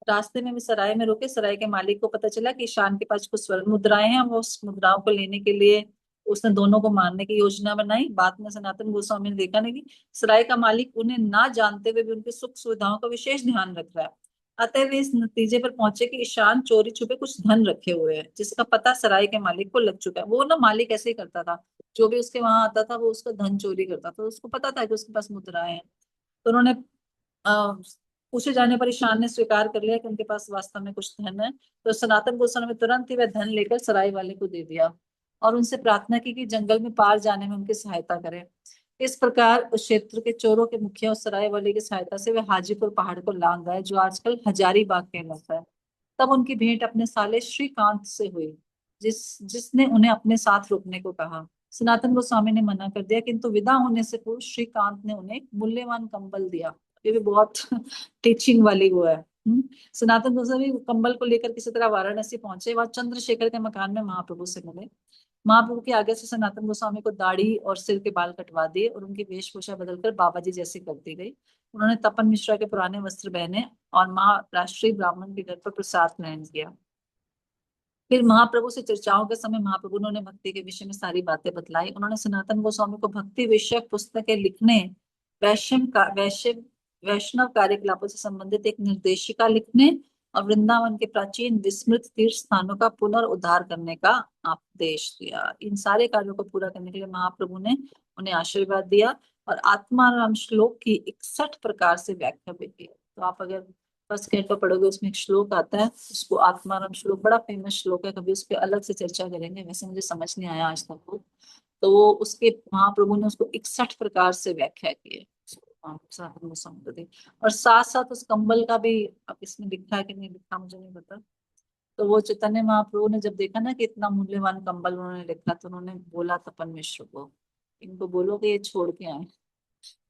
रास्ते में वे सराय में रुके। सराय के मालिक को पता चला कि ईशान के पास कुछ स्वर्ण मुद्राएं हैं, वो उस मुद्राओं को लेने के लिए उसने दोनों को मारने की योजना बनाई। बाद में सनातन गोस्वामी ने देखा नहीं कि सराय का मालिक उन्हें ना जानते हुए भी उनकी सुख सुविधाओं का विशेष ध्यान रख रहा है। अतः वे इस नतीजे पर पहुंचे कि ईशान चोरी छुपे कुछ धन रखे हुए हैं, जिसका पता सराय के मालिक को लग चुका है। वो ना मालिक ऐसे ही करता था, जो भी उसके वहां आता था वो उसका धन चोरी करता था, तो उसको पता था कि उसके पास मुद्राएं हैं। तो उन्होंने पूछे जाने पर ईशान ने स्वीकार कर लिया कि उनके पास वास्तव में कुछ धन है। तो सनातन गोस्वामी ने तुरंत ही वह धन लेकर सराय वाले को दे दिया और उनसे प्रार्थना की कि जंगल में पार जाने में उनकी सहायता करें। इस प्रकार उस क्षेत्र के चोरों के मुखिया और सराय वाले की सहायता से वे हाजीपुर पहाड़ को लांग गए, जो आजकल हजारीबाग कहलाता है। तब उनकी भेंट अपने साले श्रीकांत से हुई, जिसने उन्हें अपने साथ रुकने को कहा। सनातन गोस्वामी ने मना कर दिया, किंतु विदा होने से पूर्व श्रीकांत ने उन्हें एक मूल्यवान कंबल दिया। ये भी बहुत टीचिंग वाली वो है। सनातन गोस्वामी कंबल को लेकर किसी तरह वाराणसी पहुंचे। वहां चंद्रशेखर के मकान में महाप्रभु से मिले। महाप्रभु के आगे से सनातन गोस्वामी को दाढ़ी और सिर के बाल कटवा दिए और उनकी वेशभूषा बदलकर बाबा जी जैसी कर दी गई। उन्होंने तपन मिश्रा के पुराने वस्त्र पहने और महाराष्ट्रीय ब्राह्मण के घर पर प्रसाद ग्रहण किया। फिर महाप्रभु से चर्चाओं के समय महाप्रभु ने उन्हें भक्ति के विषय में सारी बातें बतलाई। उन्होंने सनातन गोस्वामी को भक्ति विषयक पुस्तकें लिखने, वैष्णव कार्यकलापों से संबंधित एक निर्देशिका लिखने और वृंदावन के प्राचीन विस्मृत तीर्थ स्थानों का पुनर्उद्धार करने का आदेश दिया। इन सारे कार्यों को पूरा करने के लिए महाप्रभु ने उन्हें आशीर्वाद दिया और आत्माराम श्लोक की 61 प्रकार से व्याख्या भी की। तो आप अगर फर्स्ट कैट पर पढ़ोगे उसमें एक श्लोक आता है, उसको आत्माराम श्लोक, बड़ा फेमस श्लोक है, कभी उस पर अलग से चर्चा करेंगे, वैसे मुझे समझ नहीं आया आज तक वो। तो वो उसके महाप्रभु ने उसको 61 प्रकार से व्याख्या की है। और साथ साथ उस कंबल का भी, अब इसमें लिखा है कि नहीं लिखा मुझे नहीं पता। तो वो चैतन्य महाप्रभु ने जब देखा ना कि इतना मूल्यवान कंबल उन्होंने लिखा, तो उन्होंने बोला तपन मिश्र को, इनको बोलो कि ये छोड़ के आए,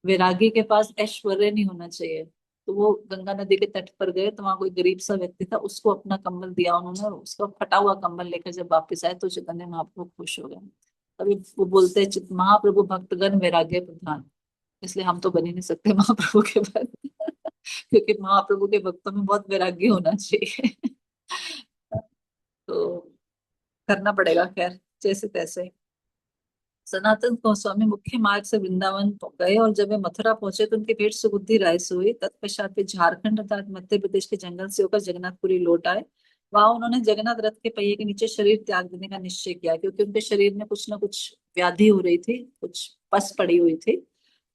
वैरागी के पास ऐश्वर्य नहीं होना चाहिए। तो वो गंगा नदी के तट पर गए, तो वहां कोई गरीब सा व्यक्ति था, उसको अपना कंबल दिया उन्होंने, और उसका फटा हुआ कंबल लेकर जब वापस आए तो चैतन्य महाप्रभु खुश हो गए। तभी वो बोलते हैं महाप्रभु भक्तगण वैराग्य प्रधान, इसलिए हम तो बन ही नहीं सकते महाप्रभु के भक्त क्योंकि महाप्रभु के भक्तों में बहुत वैराग्य होना चाहिए तो करना पड़ेगा, खैर जैसे तैसे। सनातन गोस्वामी मुख्य मार्ग से वृंदावन गए और जब वे मथुरा पहुंचे तो उनकी भेंट सुबुद्धि राय से हुई। तत्पश्चात वे झारखंड अर्थात मध्य प्रदेश के जंगल से होकर जगन्नाथपुरी लौट आए। वहां उन्होंने जगन्नाथ रथ के पहिए के नीचे शरीर त्याग देने का निश्चय किया, क्योंकि उनके शरीर में कुछ ना कुछ व्याधि हो रही थी, कुछ पस पड़ी हुई थी।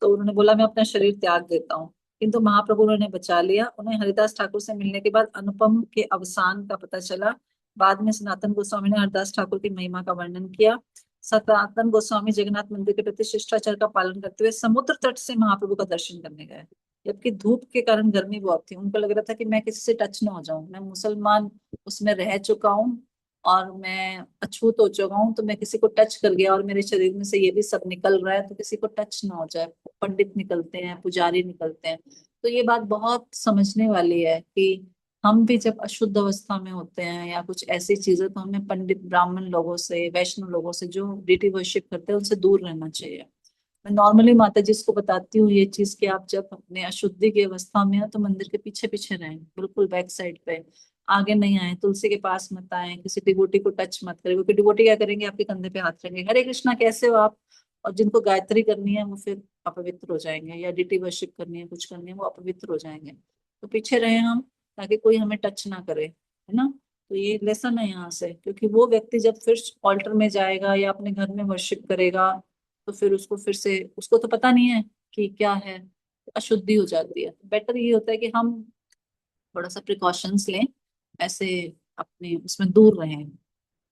तो उन्होंने बोला मैं अपना शरीर त्याग देता हूँ, किंतु महाप्रभु ने बचा लिया। उन्हें हरिदास ठाकुर से मिलने के बाद अनुपम के अवसान का पता चला। बाद में सनातन गोस्वामी ने हरिदास ठाकुर की महिमा का वर्णन किया। सनातन गोस्वामी जगन्नाथ मंदिर के प्रति शिष्टाचार का पालन करते हुए समुद्र तट से महाप्रभु का दर्शन करने गए। जबकि धूप के कारण गर्मी बहुत थी, उनको लग रहा था कि मैं किसी से टच ना हो जाऊं, मैं मुसलमान उसमें रह चुका हूँ और मैं अछूत हो चुका हूँ, तो मैं किसी को टच कर गया और मेरे शरीर में से ये भी सब निकल रहा है, तो किसी को टच ना हो जाए। पंडित निकलते हैं, पुजारी निकलते हैं, तो ये बात बहुत समझने वाली है कि हम भी जब अशुद्ध अवस्था में होते हैं या कुछ ऐसी चीजें, तो हमें पंडित ब्राह्मण लोगों से, वैष्णव लोगों से जो डीटी वर्शिप करते हैं उनसे दूर रहना चाहिए। मैं नॉर्मली माता जी को बताती हूँ ये चीज कि आप जब अपने अशुद्धि की अवस्था में हो तो मंदिर के पीछे पीछे रहें, बिल्कुल बैक साइड पे, आगे नहीं आए, तुलसी के पास मत आए, किसी डिवोटी को टच मत करें, क्योंकि डिवोटी क्या करेंगे, आपके कंधे पे हाथ रखेंगे, हरे कृष्णा कैसे हो आप, और जिनको गायत्री करनी है वो फिर अपवित्र हो जाएंगे, या डीटी वर्शिप करनी है, कुछ करनी है, वो अपवित्र हो जाएंगे। तो पीछे रहे हम, ताकि कोई हमें टच ना करे, है ना। तो ये लेसन है यहाँ से, क्योंकि वो व्यक्ति जब फिर ऑल्टर में जाएगा या अपने घर में वर्शिप करेगा, तो फिर उसको फिर से, उसको तो पता नहीं है कि क्या है, अशुद्धि हो जाती है। बेटर ये होता है कि हम थोड़ा सा प्रिकॉशंस लें, ऐसे अपने उसमें दूर रहें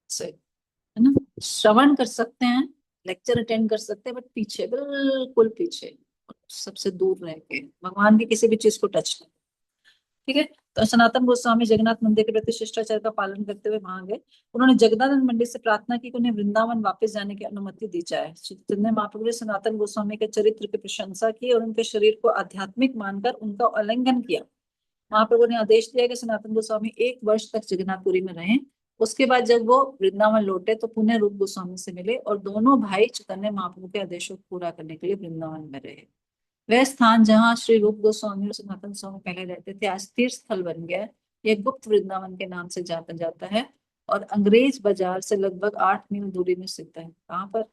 से, है ना। श्रवण कर सकते हैं, लेक्चर अटेंड कर सकते हैं, बट पीछे, बिल्कुल पीछे, सबसे दूर रह के, भगवान की किसी भी चीज को टच नहीं। ठीक है। तो सनातन गोस्वामी जगन्नाथ मंदिर के प्रति शिष्टाचार का पालन करते हुए वहां गए। उन्होंने जगदानंद मंदिर से प्रार्थना की कि उन्हें वृंदावन वापस जाने की अनुमति दी जाए। चैतन्य महाप्रभु ने सनातन गोस्वामी के चरित्र की प्रशंसा की और उनके शरीर को आध्यात्मिक मानकर उनका उल्लंघन किया। महाप्रभु ने आदेश दिया कि सनातन गोस्वामी 1 वर्ष तक जगन्नाथपुरी में रहें। उसके बाद जब वो वृंदावन लौटे तो पुनः रूप गोस्वामी से मिले और दोनों भाई चैतन्य महाप्रभु के आदेशों को पूरा करने के लिए वृंदावन में रहे। वह स्थान जहाँ श्री रूप गोस्वामी और सनातन स्वामी पहले रहते थे, आज तीर्थ स्थल बन गया है। यह गुप्त वृंदावन के नाम से जाना जाता है और अंग्रेज बाजार से लगभग 8 मील दूरी में स्थित है। कहाँ पर?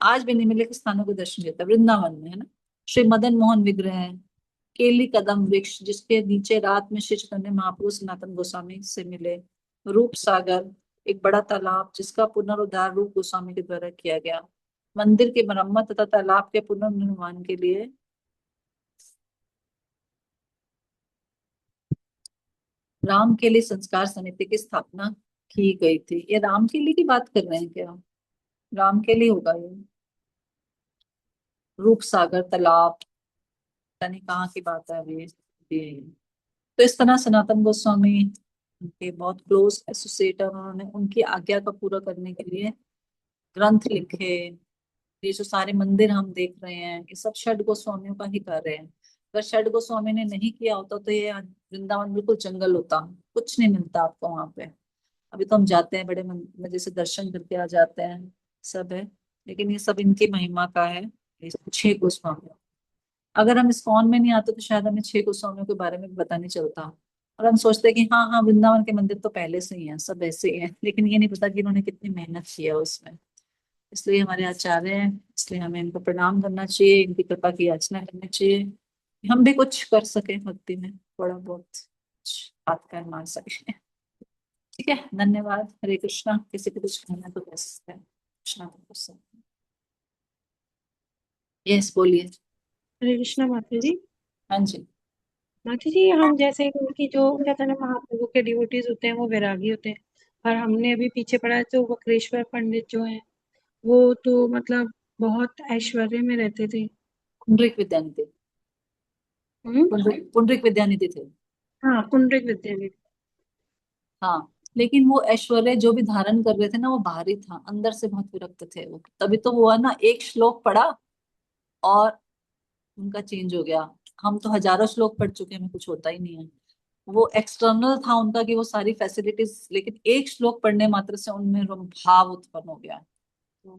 आज भी निम्नलिखित स्थानों के दर्शन देता है, वृंदावन में, है ना। श्री मदन मोहन विग्रह है, केली कदम वृक्ष जिसके नीचे रात में श्री चैतन्य महाप्रभु सनातन गोस्वामी से मिले, रूप सागर, एक बड़ा तालाब जिसका पुनरुद्धार रूप गोस्वामी के द्वारा किया गया, मंदिर की मरम्मत तथा तालाब के पुनर्निर्माण के लिए रामकेली संस्कार समिति की स्थापना की गई थी। ये रामकेली की बात कर रहे हैं क्या? रामकेली होगा ये, रूप सागर तालाब, पता नहीं कहाँ की बात है अभी ये। तो इस तरह सनातन गोस्वामी उनके बहुत क्लोज एसोसिएट है, उन्होंने उनकी आज्ञा का पूरा करने के लिए ग्रंथ लिखे। ये जो सारे मंदिर हम देख रहे हैं, ये सब षड गोस्वामियों का ही कार्य है। अगर षड गोस्वामी ने नहीं किया होता तो ये आज वृंदावन बिल्कुल जंगल होता, कुछ नहीं मिलता आपको वहां पे। अभी तो हम जाते हैं, बड़े मजे से दर्शन करके आ जाते हैं, सब है, लेकिन ये सब इनकी महिमा का है, ये 6 गोस्वामी। अगर हम इस्कॉन में नहीं आते तो शायद हमें 6 गोस्वामियों के बारे में भी पता नहीं चलता, और हम सोचते हैं कि हाँ हाँ वृंदावन के मंदिर तो पहले से ही हैं, सब ऐसे ही हैं, लेकिन ये नहीं पता कि इन्होंने कितनी मेहनत की है उसमें। इसलिए हमारे आचार्य हैं, इसलिए हमें इनको प्रणाम करना चाहिए, इनकी कृपा की याचना करनी चाहिए, हम भी कुछ कर सके भक्ति में, थोड़ा बहुत कुछ हाथ पैर मार सके। ठीक है, धन्यवाद। हरे कृष्णा। किसी को कुछ कहना तो कह सकते हैं, कृष्णा को पूछ सकते हैं। यस, बोलिए। हरे कृष्णा माता जी। हाँ जी। माता जी, हम जैसे उनकी जो चैतन्य महाप्रभु के डिवोटीज होते हैं वो वैरागी होते हैं, और हमने अभी पीछे पढ़ा है तो वक्रेश्वर पंडित जो हैं वो तो मतलब बहुत ऐश्वर्य में रहते थे। पुंडरीक विद्यानिधि, हम्म। पुंडरीक विद्यानिधि थे। हाँ, पुंडरीक विद्यानिधि। हाँ, लेकिन वो ऐश्वर्य जो भी धारण कर रहे थे ना, वो बाहरी था, अंदर से बहुत विरक्त थे वो, तभी तो वो है ना, एक श्लोक पढ़ा और उनका चेंज हो गया। हम तो हजारों श्लोक पढ़ चुके हैं, हमें कुछ होता ही नहीं है। वो एक्सटर्नल था उनका कि वो सारी फैसिलिटीज, लेकिन एक श्लोक पढ़ने मात्र से उनमें भाव उत्पन्न हो गया। तो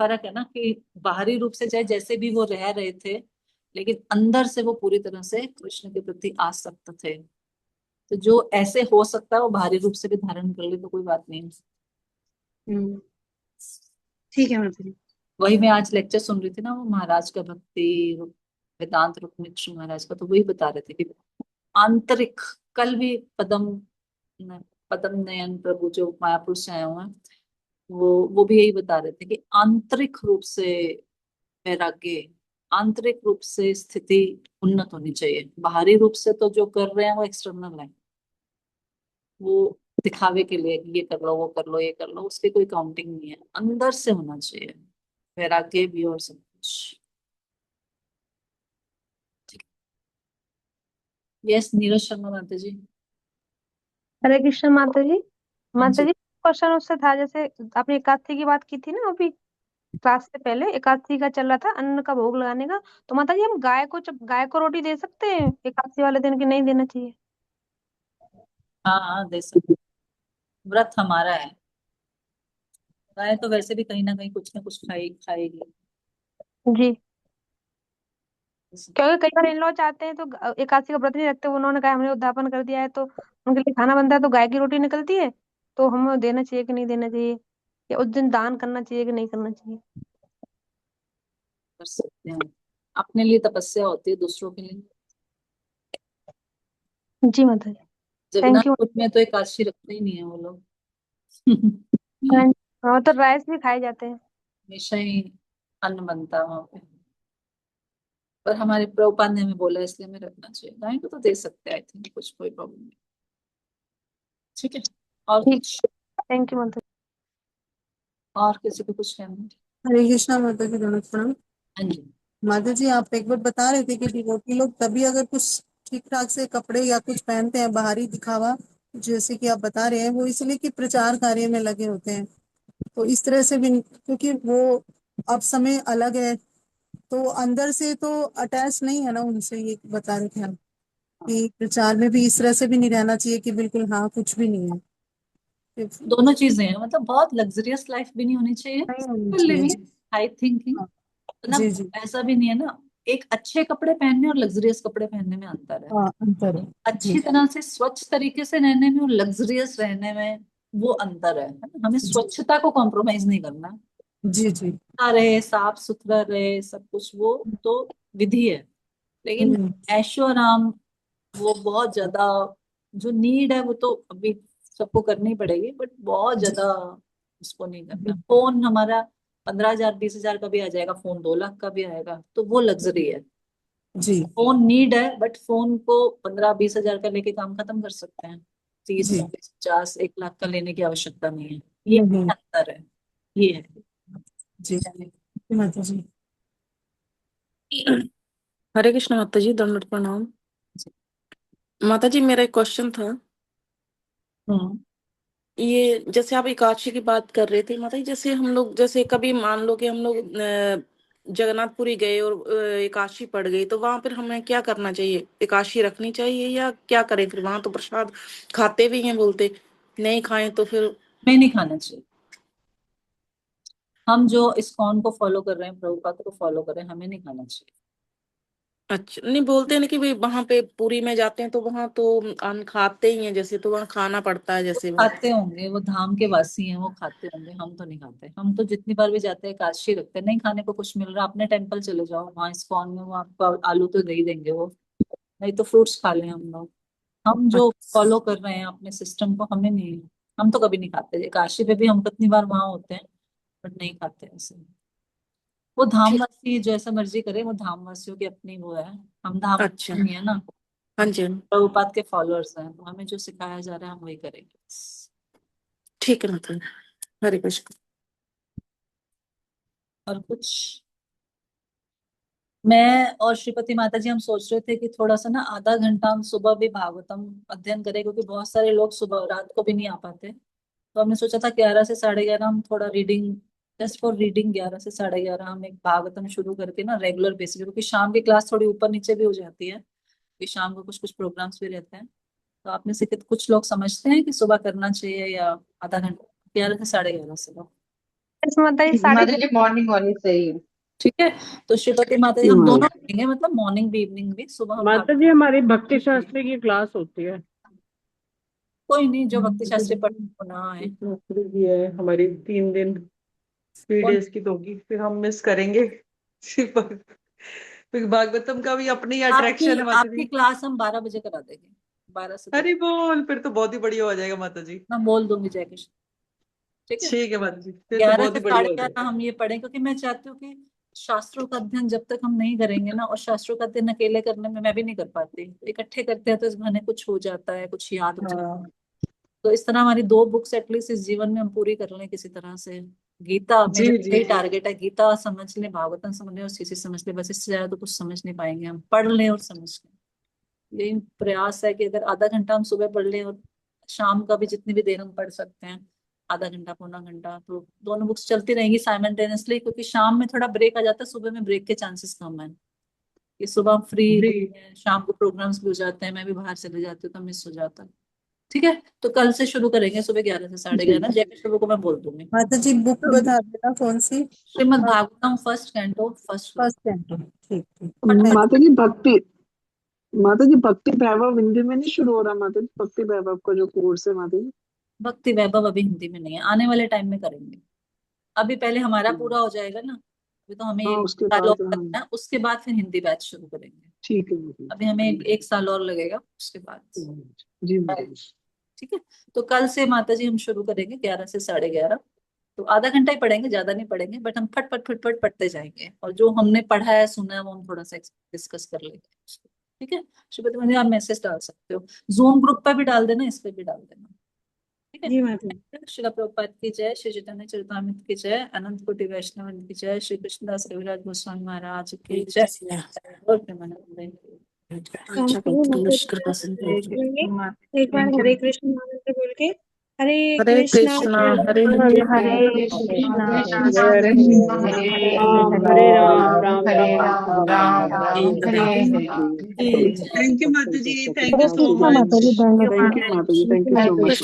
फर्क है ना कि बाहरी रूप से चाहे जैसे भी वो रह रहे थे, लेकिन अंदर से वो पूरी तरह से कृष्ण के प्रति आसक्त थे। तो जो ऐसे हो सकता है वो बाहरी रूप से भी धारण कर ले तो कोई बात नहीं। हम्म। ठीक है माता जी। वही मैं आज लेक्चर सुन रही थी ना, वो महाराज का भक्ति वेदांत रुक्मिणी महाराज का, तो वही बता रहे थे कि आंतरिक, कल भी पदम नयन प्रभु जो मायापुर से आए हुए हैं, वो भी यही बता रहे थे कि आंतरिक रूप से वैराग्य, आंतरिक रूप से स्थिति उन्नत होनी चाहिए। बाहरी रूप से तो जो कर रहे हैं वो एक्सटर्नल है, वो दिखावे के लिए कि ये कर लो वो कर लो ये कर लो, उसकी कोई काउंटिंग नहीं है, अंदर से होना चाहिए वैराग्य भी और सब कुछ। यस नीरज शर्मा माता जी। हरे कृष्ण माता जी। हाँ माता जी। जी क्वेश्चन उससे था, जैसे आपने एकादशी की बात की थी ना अभी क्लास से पहले, एकादशी का चल रहा था अन्न का भोग लगाने का, तो माता जी हम गाय को रोटी दे सकते हैं एकादशी वाले दिन की नहीं देना चाहिए? हाँ हाँ दे सकते, व्रत हमारा है। गाय तो वैसे भी कहीं ना कुछ खाएगी। जी, क्योंकि कई बार इन लोग चाहते हैं तो एकादशी का व्रत नहीं रखते, उन्होंने कहा हमने उद्यापन कर दिया है तो उनके लिए खाना बनता है, तो गाय की रोटी निकलती है, तो हमें देना चाहिए कि नहीं देना चाहिए, या उस दिन दान करना चाहिए कि नहीं करना चाहिए? कर सकते हैं, अपने लिए तपस्या होती है, दूसरों के लिए। जी माता जी। Jagannath thank you. कूट में तो एकादशी रखते ही नहीं है वो लोग। हाँ तो राइस भी खाए जाते हैं। हमेशा ही अन्न बनता है वहां पे, पर हमारे प्रभुपाद ने हमें बोला इसलिए हमें रखना चाहिए। गाय को तो दे सकते हैं, आई थिंक कुछ कोई प्रॉब्लम नहीं। ठीक है, और ठीक, कुछ, थैंक यू माता और किसी को कुछ कहना है? हरे कृष्णा माता जी, दंडवत प्रणाम। हाँ जी। माता जी आप एक बार बता रहे थे कि डिवोटी लोग तभी अगर कुछ ठीक ठाक से कपड़े या कुछ पहनते हैं, बाहरी दिखावा जैसे कि आप बता रहे हैं, वो इसलिए कि प्रचार कार्य में लगे होते हैं। तो इस तरह से भी, क्योंकि वो अब समय अलग है, तो अंदर से तो अटैच नहीं है ना उनसे, ये बता रहे थे हम कि प्रचार में भी इस तरह से भी नहीं रहना चाहिए कि बिल्कुल हाँ कुछ भी नहीं है। दोनों चीजें हैं, मतलब बहुत लग्जरियस लाइफ भी नहीं होनी चाहिए, नहीं होनी सिंपल चाहिए लिविंग, जी। High thinking. हाँ जी मतलब जी। ऐसा भी नहीं है ना, एक अच्छे कपड़े पहनने और लग्जरियस कपड़े पहनने में अंतर है। हाँ अंतर है जी। अच्छी तरह से स्वच्छ तरीके से रहने में और लग्जरियस रहने में वो अंतर है ना? हमें जी स्वच्छता को कॉम्प्रोमाइज नहीं करना, जी जी। अच्छा रहे, साफ सुथरा रहे सब कुछ, वो तो विधि है। लेकिन हम्म, ऐशो आराम, वो बहुत ज्यादा जो नीड है वो तो अभी सबको करनी पड़ेगी, बट बहुत जी ज्यादा उसको नहीं करना। जी फोन हमारा 15,000 20,000 का भी आ जाएगा, फोन 2 लाख का भी आएगा, तो वो लग्जरी है। जी फोन नीड है, बट फोन को 15-20 हजार का लेके काम खत्म कर सकते हैं, तीस जी 50 1 लाख का लेने की आवश्यकता नहीं है। ये नहीं। अंतर है, ये है। जी माता जी। हरे कृष्ण माता जी, दंडवत प्रणाम। माता जी मेरा एक क्वेश्चन था। हम्म। ये जैसे आप एकादशी की बात कर रहे थे माता जी, जैसे हम लोग जैसे कभी मान लो कि हम लोग जगन्नाथपुरी गए और एकादशी पड़ गई, तो वहां पर हमें क्या करना चाहिए? एकादशी रखनी चाहिए या क्या करें? फिर वहां तो प्रसाद खाते भी हैं, बोलते नहीं खाएं तो फिर। हमें नहीं खाना चाहिए। हम जो इस्कॉन को फॉलो कर रहे हैं, प्रभुपाद को फॉलो कर रहे हैं, हमें नहीं खाना चाहिए। अच्छा, नहीं बोलते हैं ना कि भाई वहां पे पुरी में जाते हैं तो वहां तो अन्न खाते ही हैं, जैसे तो वहां खाना पड़ता है वो जैसे वो। खाते होंगे, वो धाम के वासी हैं, वो खाते होंगे, हम तो नहीं खाते। हम तो जितनी बार भी जाते हैं काशी रखते हैं, नहीं खाने को कुछ मिल रहा अपने टेम्पल चले जाओ, वहाँ इस्कॉन में वो आपको आलू तो दे ही देंगे वो, नहीं तो फ्रूट्स खा लें हम लोग। हम जो अच्छा फॉलो कर रहे हैं अपने सिस्टम को, हमें नहीं, हम तो कभी नहीं खाते। काशी पे भी हम कितनी बार वहां होते हैं, बट नहीं खाते ऐसे। वो ठीक। धामवासी जैसा मर्जी करे, वो धामवासियों की अपनी वो है, हम अच्छा, धामवासी नहीं है ना। हाँ हम जी, हाँ। प्रभुपाद के फॉलोअर्स हैं, तो हमें जो सिखाया जा रहा है हम वही करेंगे बस। ठीक है माता जी, हरे कृष्ण। और कुछ, मैं और श्रीपति माता जी हम सोच रहे थे कि थोड़ा सा ना आधा घंटा हम सुबह भी भागवतम अध्ययन करें, क्योंकि बहुत सारे लोग सुबह रात को भी नहीं आ पाते। तो हमने सोचा था 11 से 11:30 हम थोड़ा रीडिंग, जस्ट फॉर रीडिंग 11 से 11:30 हम एक भागवतम शुरू करके ना रेगुलर बेसिस, क्योंकि शाम की क्लास थोड़ी ऊपर नीचे भी हो जाती है, क्योंकि शाम को कुछ कुछ प्रोग्राम्स भी रहते हैं। तो आप में से कुछ लोग समझते हैं कि सुबह करना चाहिए या आधा घंटा, 11 से 11:30 से लोग? जी। माता जी साढ़े माता जी मॉर्निंग वाली सही है। ठीक है, तो श्रीपति माता जी हम दोनों करेंगे, मतलब मॉर्निंग भी इवनिंग भी, सुबह हम माता जी हमारी भक्ति शास्त्र की क्लास होती है। कोई नहीं, जो भक्ति शास्त्री पढ़ वो ना आए। नौकरी भी है हमारी 3 दिन, थ्री कौन? डेज की तो होगी, फिर हम मिस करेंगे। फिर भागवतम का भी अपनी आपकी अट्रैक्शन है माता आपकी जी। क्लास हम 12 बजे करा देंगे, 12 से 2। हरी बोल, फिर तो बहुत ही बढ़िया हो जाएगा माता जी। मैं बोल दूंगी जय कृष्ण। ठीक है, ठीक है माता जी, फिर तो ग्यारह बहुत से ही साढ़े बढ़िया हो ग्यारह जाएगा। हम ये पढ़ें, क्योंकि मैं चाहती हूँ कि शास्त्रों का अध्ययन जब तक हम नहीं करेंगे ना, और शास्त्रों का अध्ययन अकेले करने में मैं भी नहीं कर पाती, इकट्ठे करते हैं तो इस बहाने कुछ हो जाता है, कुछ याद हो जाता हाँ तो इस तरह हमारी 2 बुक्स एटलीस्ट इस जीवन में हम पूरी कर लें किसी तरह से। गीता जी मेरे जी यही जी टारगेट है, गीता समझ लें, भागवतम समझ लें और सीसी समझ लें, बस इससे ज्यादा तो कुछ समझ नहीं पाएंगे हम। पढ़ लें और समझ लें, यही प्रयास है कि अगर आधा घंटा हम सुबह पढ़ लें और शाम का भी जितनी भी देर हम पढ़ सकते हैं, आधा घंटा पौना घंटा, तो दोनों बुक्स चलती रहेंगी साइमल्टेनियसली, क्योंकि शाम में थोड़ा ब्रेक आ जाता है, सुबह में ब्रेक के चांसेस कम है। कि सुबह फ्री जी होते हैं, शाम को प्रोग्राम्स भी हो जाते हैं, मैं भी बाहर चले जाती हूँ तो मिस हो जाता है। ठीक है, तो कल से शुरू करेंगे सुबह 11 से साढ़े जी 11 जैसे शुरू को मैं बोल दूंगी। माता जी बुक तो बता देना कौन सी। Shrimad Bhagavatam first canto first श्लोक। फर्स्ट कैंटो, ठीक ठीक। थैंक माता जी भक्ति वैभव हिंदी में नहीं शुरू हो रहा माता जी? भक्ति वैभव का जो कोर्स है माता जी। भक्ति वैभव अभी हिंदी में नहीं है, आने वाले टाइम में करेंगे। अभी पहले हमारा पूरा हो जाएगा ना, अभी तो हमें हाँ 1 उसके साल बाद और लगना है, उसके बाद फिर हिंदी बैच शुरू करेंगे। ठीक है माता अभी हमें 1 साल और लगेगा उसके बाद। जी। जी माता जी। ठीक है, तो कल से माता जी हम शुरू करेंगे 11 से साढ़े 11। तो आधा घंटा ही पढ़ेंगे, ज्यादा नहीं पढ़ेंगे, बट हम फट फट फट फट पढ़ते जाएंगे, और जो हमने पढ़ा है सुना है वो हम थोड़ा सा डिस्कस कर लेंगे। ठीक है, श्रीपति मंदिर आप मैसेज डाल सकते हो, जूम ग्रुप पे भी डाल देना, इस पे भी डाल देना। ठीक है, जी माता जी। श्रील प्रभुपाद की जय, श्री चैतन्य चरितामृत की जय, अनंत कोटि वैष्णव की जय, श्री कृष्णदास कविराज गोस्वामी महाराज की जय, और प्रेमानंद लश्कर का संदेश। एक बार हरे कृष्ण नाम से बोल के, हरे हरे कृष्णा कृष्णा हरे हरे हरे कृष्णा कृष्णा हरे हरे हरे राम राम हरे राम राम राम राम हरे हरे। थैंक यू माता जी, thank Hare you so Krishna much. माता जी, धन्यवाद। थैंक यू माता जी, थैंक यू सो मच।